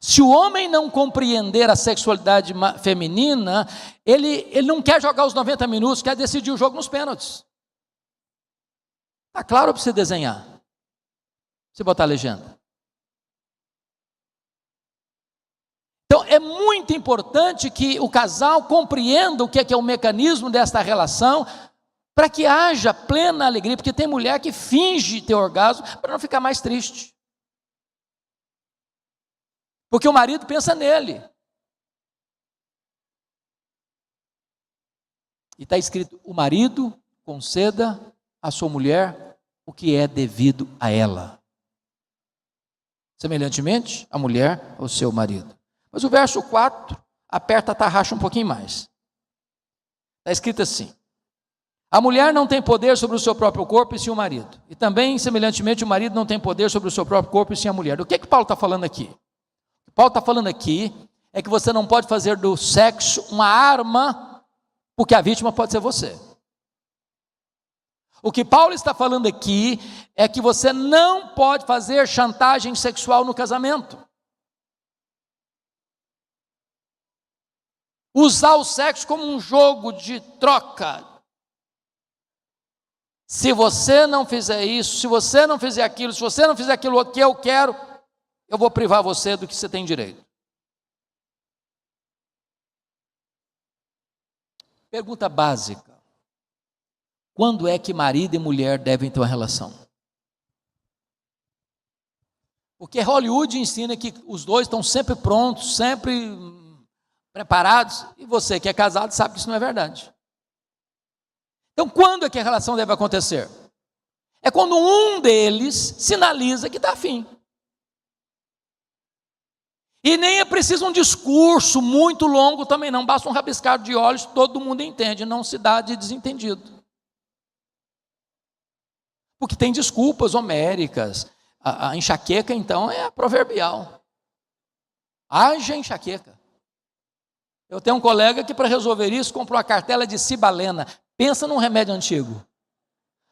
Se o homem não compreender a sexualidade feminina, ele não quer jogar os 90 minutos, quer decidir o jogo nos pênaltis. Está claro para você desenhar? Você botar a legenda. Então, é muito importante que o casal compreenda o que é o mecanismo desta relação, para que haja plena alegria, porque tem mulher que finge ter orgasmo para não ficar mais triste. Porque o marido pensa nele. E está escrito, o marido conceda à sua mulher o que é devido a ela. Semelhantemente, a mulher ao seu marido. Mas o verso 4 aperta a tarraxa um pouquinho mais. Está escrito assim: a mulher não tem poder sobre o seu próprio corpo e sim o marido. E também, semelhantemente, o marido não tem poder sobre o seu próprio corpo e sim a mulher. Do que Paulo está falando aqui? O que Paulo está falando aqui é que você não pode fazer do sexo uma arma, porque a vítima pode ser você. O que Paulo está falando aqui é que você não pode fazer chantagem sexual no casamento. Usar o sexo como um jogo de troca. Se você não fizer isso, se você não fizer aquilo, se você não fizer aquilo que eu quero, eu vou privar você do que você tem direito. Pergunta básica. Quando é que marido e mulher devem ter uma relação? Porque Hollywood ensina que os dois estão sempre prontos, sempre preparados, e você que é casado sabe que isso não é verdade. Então, quando é que a relação deve acontecer? É quando um deles sinaliza que está afim. E nem é preciso um discurso muito longo também não, basta um rabiscar de olhos, todo mundo entende, não se dá de desentendido. Porque tem desculpas homéricas, a enxaqueca então é proverbial. Haja enxaqueca. Eu tenho um colega que para resolver isso comprou uma cartela de cibalena. Pensa num remédio antigo.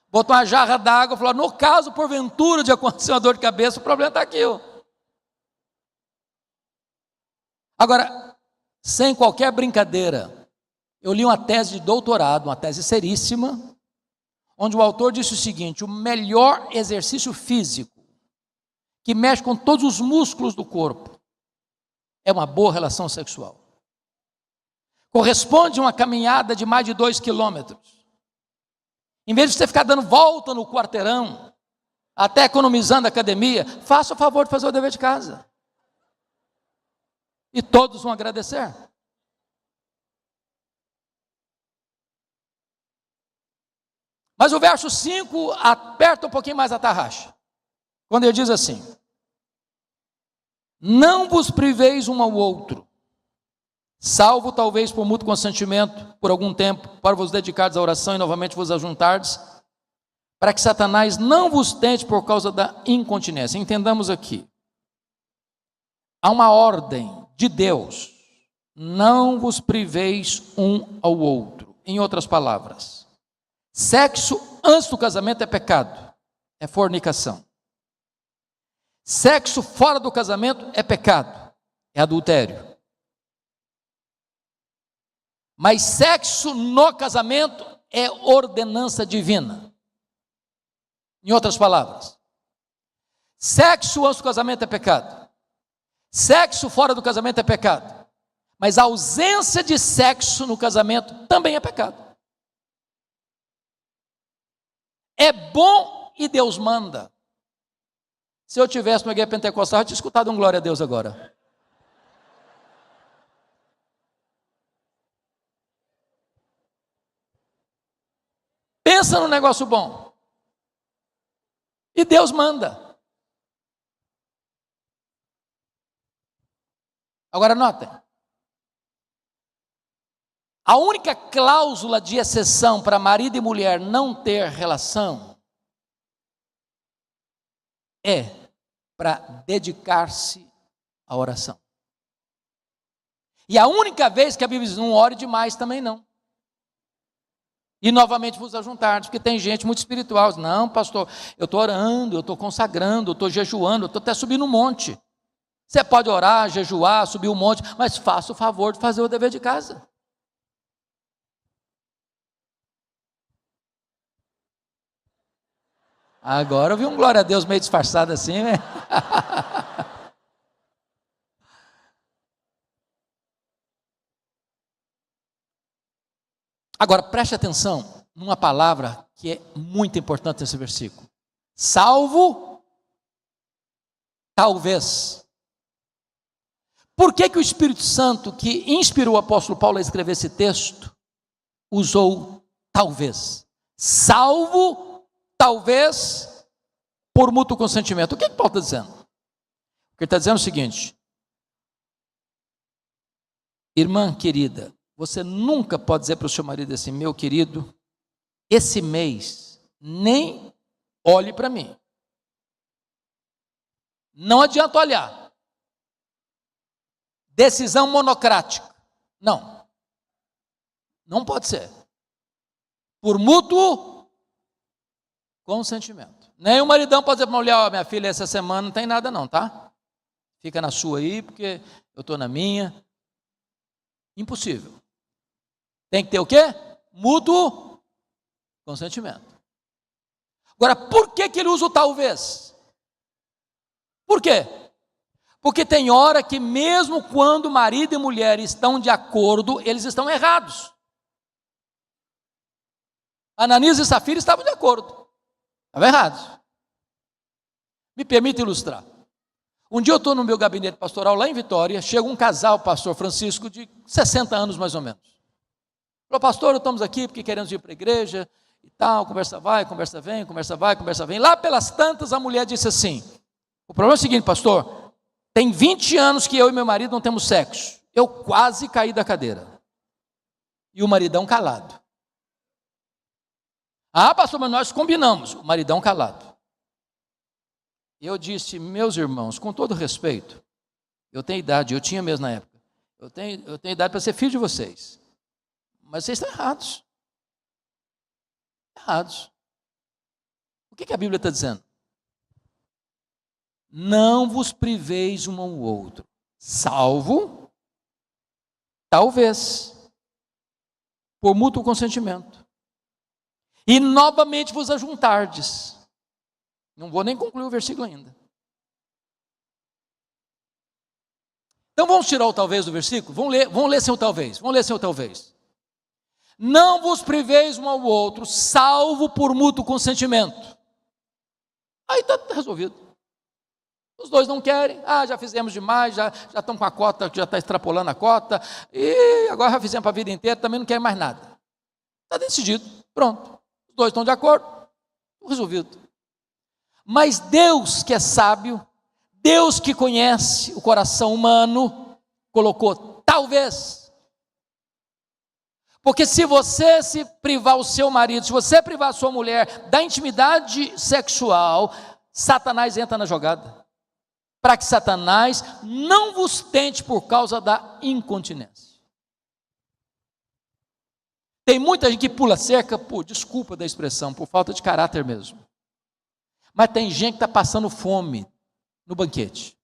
Botou uma jarra d'água e falou, no caso, porventura, de acontecer uma dor de cabeça, o problema está aqui. Agora, sem qualquer brincadeira, eu li uma tese de doutorado, uma tese seríssima, onde o autor disse o seguinte: o melhor exercício físico, que mexe com todos os músculos do corpo, é uma boa relação sexual. Corresponde a uma caminhada de mais de 2 quilômetros. Em vez de você ficar dando volta no quarteirão, até economizando a academia, faça o favor de fazer o dever de casa. E todos vão agradecer. Mas o verso 5 aperta um pouquinho mais a tarraxa. Quando ele diz assim: não vos priveis um ao outro, salvo talvez por mútuo consentimento, por algum tempo, para vos dedicardes à oração e novamente vos ajuntardes, para que Satanás não vos tente por causa da incontinência. Entendamos aqui. Há uma ordem de Deus: não vos priveis um ao outro. Em outras palavras, sexo antes do casamento é pecado, é fornicação. Sexo fora do casamento é pecado, é adultério. Mas sexo no casamento é ordenança divina. Em outras palavras, sexo antes do casamento é pecado. Sexo fora do casamento é pecado. Mas a ausência de sexo no casamento também é pecado. É bom e Deus manda. Se eu tivesse uma igreja pentecostal, eu tinha escutado um glória a Deus agora. Pensa no negócio bom. E Deus manda. Agora notem. A única cláusula de exceção para marido e mulher não ter relação é para dedicar-se à oração. E a única vez que a Bíblia diz, não ore demais também não. E novamente vos ajuntar, porque tem gente muito espiritual. Não, pastor, eu estou orando, eu estou consagrando, eu estou jejuando, eu estou até subindo um monte. Você pode orar, jejuar, subir um monte, mas faça o favor de fazer o dever de casa. Agora eu vi um glória a Deus meio disfarçado assim, né? Agora, preste atenção numa palavra que é muito importante nesse versículo. Salvo, talvez. Por que o Espírito Santo, que inspirou o apóstolo Paulo a escrever esse texto, usou talvez? Salvo, talvez, por mútuo consentimento. O que Paulo está dizendo? Ele está dizendo o seguinte: irmã querida, você nunca pode dizer para o seu marido assim, meu querido, esse mês nem olhe para mim. Não adianta olhar. Decisão monocrática. Não. Não pode ser. Por mútuo consentimento. Nem o maridão pode dizer para a mulher, ó, minha filha, essa semana não tem nada não, tá? Fica na sua aí, porque eu estou na minha. Impossível. Tem que ter o quê? Mútuo consentimento. Agora, por que ele usa o talvez? Por quê? Porque tem hora que mesmo quando marido e mulher estão de acordo, eles estão errados. Ananias e Safira estavam de acordo. Estavam errados. Me permite ilustrar. Um dia eu estou no meu gabinete pastoral lá em Vitória, chega um casal, pastor Francisco, de 60 anos mais ou menos. Falou, pastor, estamos aqui porque queremos ir para a igreja e tal, conversa vai, conversa vem, conversa vai, conversa vem. Lá pelas tantas a mulher disse assim, o problema é o seguinte, pastor, tem 20 anos que eu e meu marido não temos sexo. Eu quase caí da cadeira. E o maridão calado. Ah, pastor, mas nós combinamos. O maridão calado. Eu disse, meus irmãos, com todo respeito, eu tenho idade, eu tinha mesmo na época, eu tenho idade para ser filho de vocês, mas vocês estão errados. Errados. O que a Bíblia está dizendo? Não vos priveis um ao outro, salvo, talvez, por mútuo consentimento, e novamente vos ajuntardes. Não vou nem concluir o versículo ainda. Então vamos tirar o talvez do versículo? Vamos ler sem o talvez. Vamos ler sem o talvez. Não vos priveis um ao outro, salvo por mútuo consentimento. Aí está resolvido. Os dois não querem. Ah, já fizemos demais, já estão com a cota, já está extrapolando a cota. E agora já fizemos para a vida inteira, também não querem mais nada. Está decidido. Pronto. Os dois estão de acordo. Resolvido. Mas Deus que é sábio, Deus que conhece o coração humano, colocou talvez. Porque se você se privar o seu marido, se você privar a sua mulher da intimidade sexual, Satanás entra na jogada. Para que Satanás não vos tente por causa da incontinência. Tem muita gente que pula cerca, por desculpa da expressão, por falta de caráter mesmo. Mas tem gente que está passando fome no banquete.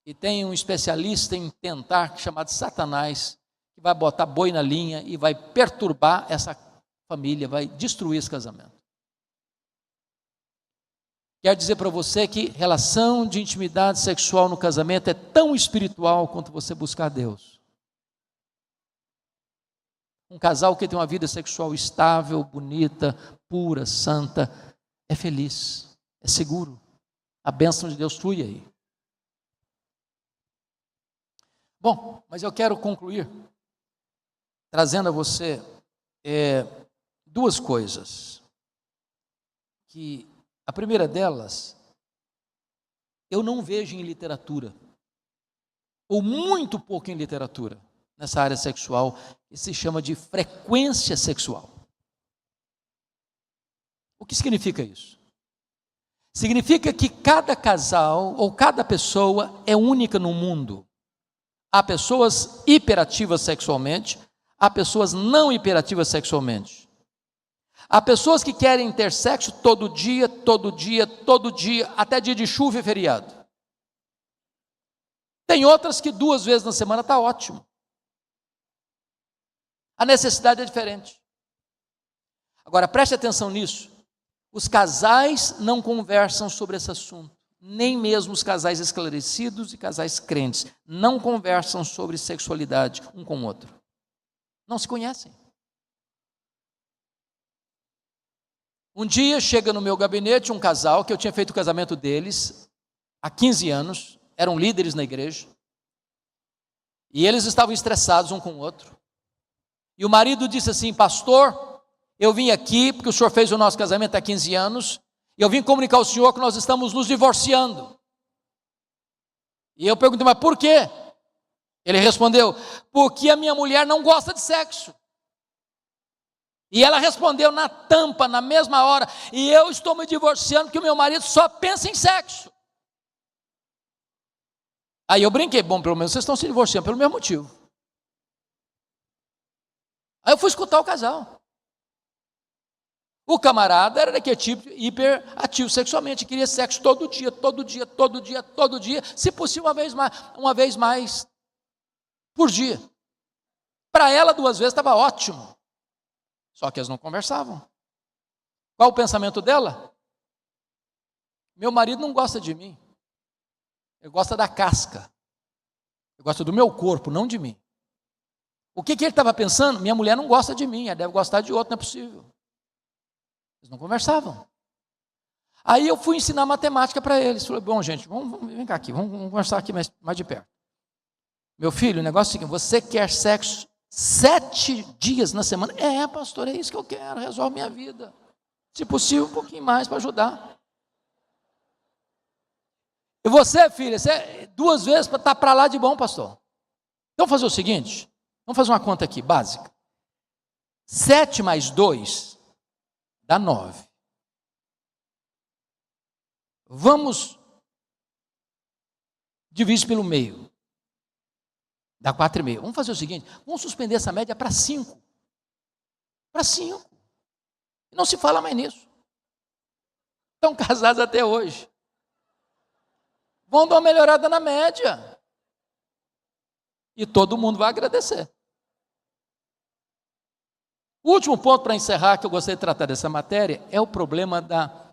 E tem um especialista em tentar, chamado Satanás, que vai botar boi na linha e vai perturbar essa família, vai destruir esse casamento. Quero dizer para você que relação de intimidade sexual no casamento é tão espiritual quanto você buscar Deus. Um casal que tem uma vida sexual estável, bonita, pura, santa, é feliz, é seguro. A bênção de Deus flui aí. Bom, mas eu quero concluir trazendo a você duas coisas. Que a primeira delas, eu não vejo em literatura, ou muito pouco em literatura, nessa área sexual, que se chama de frequência sexual. O que significa isso? Significa que cada casal ou cada pessoa é única no mundo. Há pessoas hiperativas sexualmente, há pessoas não hiperativas sexualmente. Há pessoas que querem ter sexo todo dia, até dia de chuva e feriado. Tem outras que 2 vezes na semana está ótimo. A necessidade é diferente. Agora, preste atenção nisso. Os casais não conversam sobre esse assunto. Nem mesmo os casais esclarecidos e casais crentes não conversam sobre sexualidade um com o outro. Não se conhecem. Um dia chega no meu gabinete um casal que eu tinha feito o casamento deles há 15 anos, eram líderes na igreja, e eles estavam estressados um com o outro. E o marido disse assim: pastor, eu vim aqui porque o senhor fez o nosso casamento há 15 anos, e eu vim comunicar ao senhor que nós estamos nos divorciando. E eu perguntei: mas por quê? Ele respondeu: porque a minha mulher não gosta de sexo. E ela respondeu na tampa, na mesma hora: e eu estou me divorciando porque o meu marido só pensa em sexo. Aí eu brinquei: bom, pelo menos vocês estão se divorciando pelo mesmo motivo. Aí eu fui escutar o casal. O camarada era daquele tipo hiperativo sexualmente, queria sexo todo dia, se possível uma vez mais por dia. Para ela 2 vezes estava ótimo, só que eles não conversavam. Qual o pensamento dela? Meu marido não gosta de mim, ele gosta da casca, ele gosta do meu corpo, não de mim. O que ele estava pensando? Minha mulher não gosta de mim, ela deve gostar de outro, não é possível. Eles não conversavam. Aí eu fui ensinar matemática para eles. Falei: bom, gente, vem cá aqui, vamos conversar aqui mais de perto. Meu filho, o negócio é o seguinte: você quer sexo 7 dias na semana? É, pastor, é isso que eu quero, resolve minha vida. Se possível, um pouquinho mais para ajudar. E você, filha, você 2 vezes para estar para lá de bom, pastor. Então, vamos fazer o seguinte, vamos fazer uma conta aqui, básica. 7 mais 2 dá 9. Vamos dividir pelo meio. Dá 4,5. Vamos fazer o seguinte, vamos suspender essa média para 5. Para 5. Não se fala mais nisso. Estão casados até hoje. Vão dar uma melhorada na média. E todo mundo vai agradecer. O último ponto para encerrar, que eu gostaria de tratar dessa matéria, é o problema da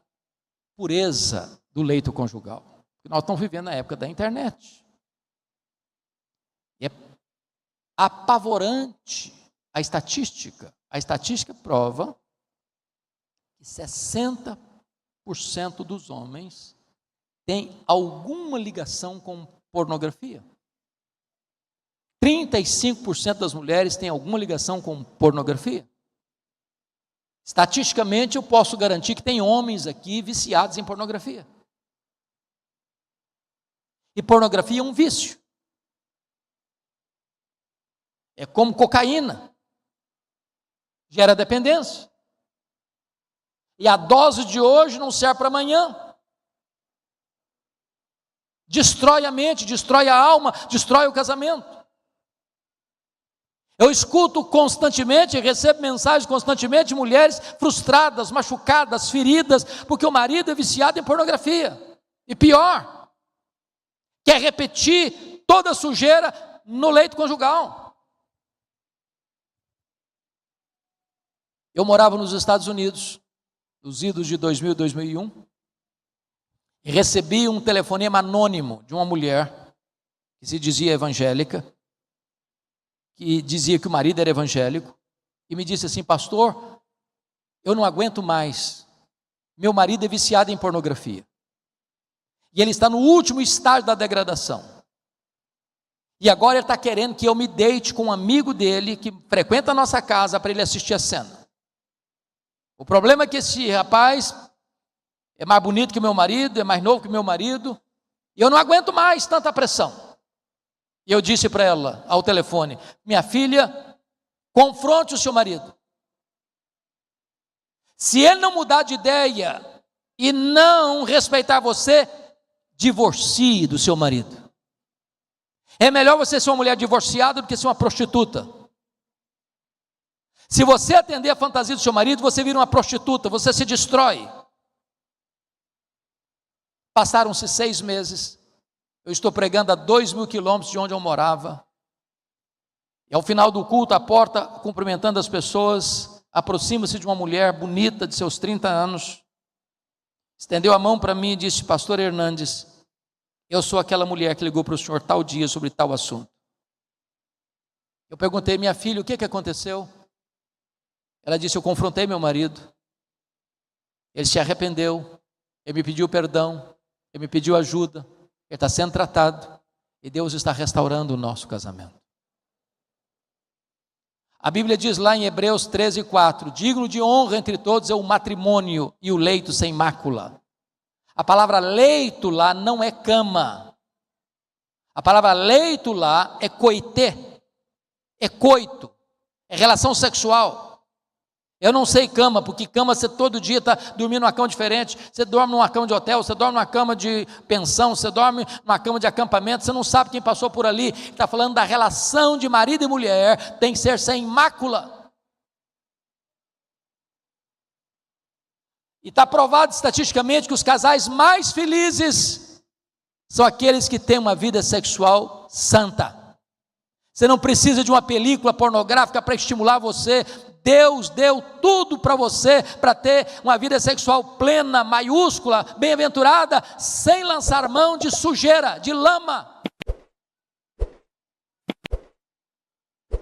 pureza do leito conjugal. Nós estamos vivendo na época da internet. E é apavorante a estatística. A estatística prova que 60% dos homens têm alguma ligação com pornografia. 35% das mulheres têm alguma ligação com pornografia. Estatisticamente, eu posso garantir que tem homens aqui viciados em pornografia. E pornografia é um vício. É como cocaína. Gera dependência. E a dose de hoje não serve para amanhã. Destrói a mente, destrói a alma, destrói o casamento. Eu escuto constantemente, recebo mensagens constantemente de mulheres frustradas, machucadas, feridas, porque o marido é viciado em pornografia. E pior, quer repetir toda a sujeira no leito conjugal. Eu morava nos Estados Unidos, nos idos de 2000 e 2001, e recebi um telefonema anônimo de uma mulher que se dizia evangélica, que dizia que o marido era evangélico, e me disse assim: pastor, eu não aguento mais, meu marido é viciado em pornografia, e ele está no último estágio da degradação, E agora ele está querendo que eu me deite com um amigo dele que frequenta a nossa casa para ele assistir a cena. O problema é que esse rapaz é mais bonito que o meu marido, é mais novo que o meu marido, e eu não aguento mais tanta pressão. E eu disse para ela ao telefone: minha filha, confronte o seu marido. Se ele não mudar de ideia e não respeitar você, divorcie do seu marido. É melhor você ser uma mulher divorciada do que ser uma prostituta. Se você atender a fantasia do seu marido, você vira uma prostituta, você se destrói. Passaram-se 6 meses, eu estou pregando a 2.000 quilômetros de onde eu morava, e ao final do culto, à porta, cumprimentando as pessoas, aproxima-se de uma mulher bonita, de seus 30 anos, estendeu a mão para mim e disse: pastor Hernandes, eu sou aquela mulher que ligou para o senhor tal dia sobre tal assunto. Eu perguntei: minha filha, o que aconteceu? Ela disse: eu confrontei meu marido, ele se arrependeu, ele me pediu perdão, ele me pediu ajuda, ele está sendo tratado, e Deus está restaurando o nosso casamento. A Bíblia diz lá em Hebreus 13:4, digno de honra entre todos é o matrimônio e o leito sem mácula. A palavra leito lá não é cama. A palavra leito lá é coité, é coito, é relação sexual. Eu não sei cama, porque cama você todo dia está dormindo numa cama diferente. Você dorme numa cama de hotel, você dorme numa cama de pensão, você dorme numa cama de acampamento, você não sabe quem passou por ali. Está falando da relação de marido e mulher, tem que ser sem mácula. E está provado estatisticamente que os casais mais felizes são aqueles que têm uma vida sexual santa. Você não precisa de uma película pornográfica para estimular você. Deus deu tudo para você, para ter uma vida sexual plena, maiúscula, bem-aventurada, sem lançar mão de sujeira, de lama.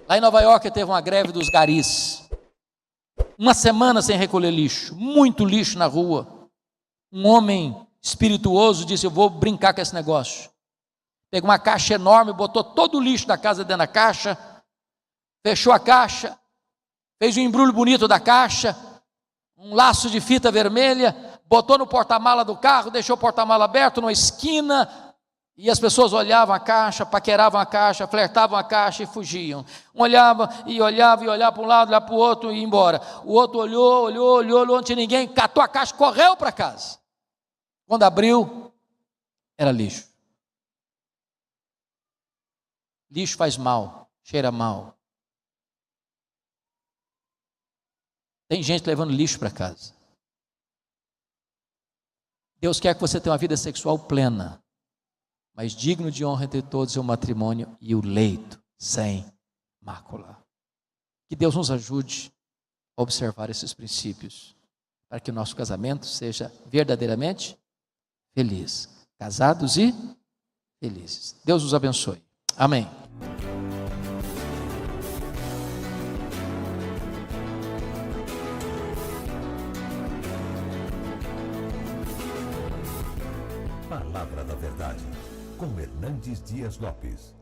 Lá em Nova York teve uma greve dos garis. 1 semana sem recolher lixo, muito lixo na rua. Um homem espirituoso disse: eu vou brincar com esse negócio. Pegou uma caixa enorme, botou todo o lixo da casa dentro da caixa, fechou a caixa, fez um embrulho bonito da caixa, um laço de fita vermelha, botou no porta-mala do carro, deixou o porta-mala aberto numa esquina, e as pessoas olhavam a caixa, paqueravam a caixa, flertavam a caixa e fugiam. Um olhava e olhava para um lado, olhava para o outro e ia embora. O outro olhou, não tinha ninguém, catou a caixa, correu para casa. Quando abriu, era lixo. Lixo faz mal, cheira mal. Tem gente levando lixo para casa. Deus quer que você tenha uma vida sexual plena, mas digno de honra entre todos é o matrimônio e o leito sem mácula. Que Deus nos ajude a observar esses princípios, para que o nosso casamento seja verdadeiramente feliz. Casados e felizes. Deus os abençoe. Amém.
Palavra da Verdade, com Hernandes Dias Lopes.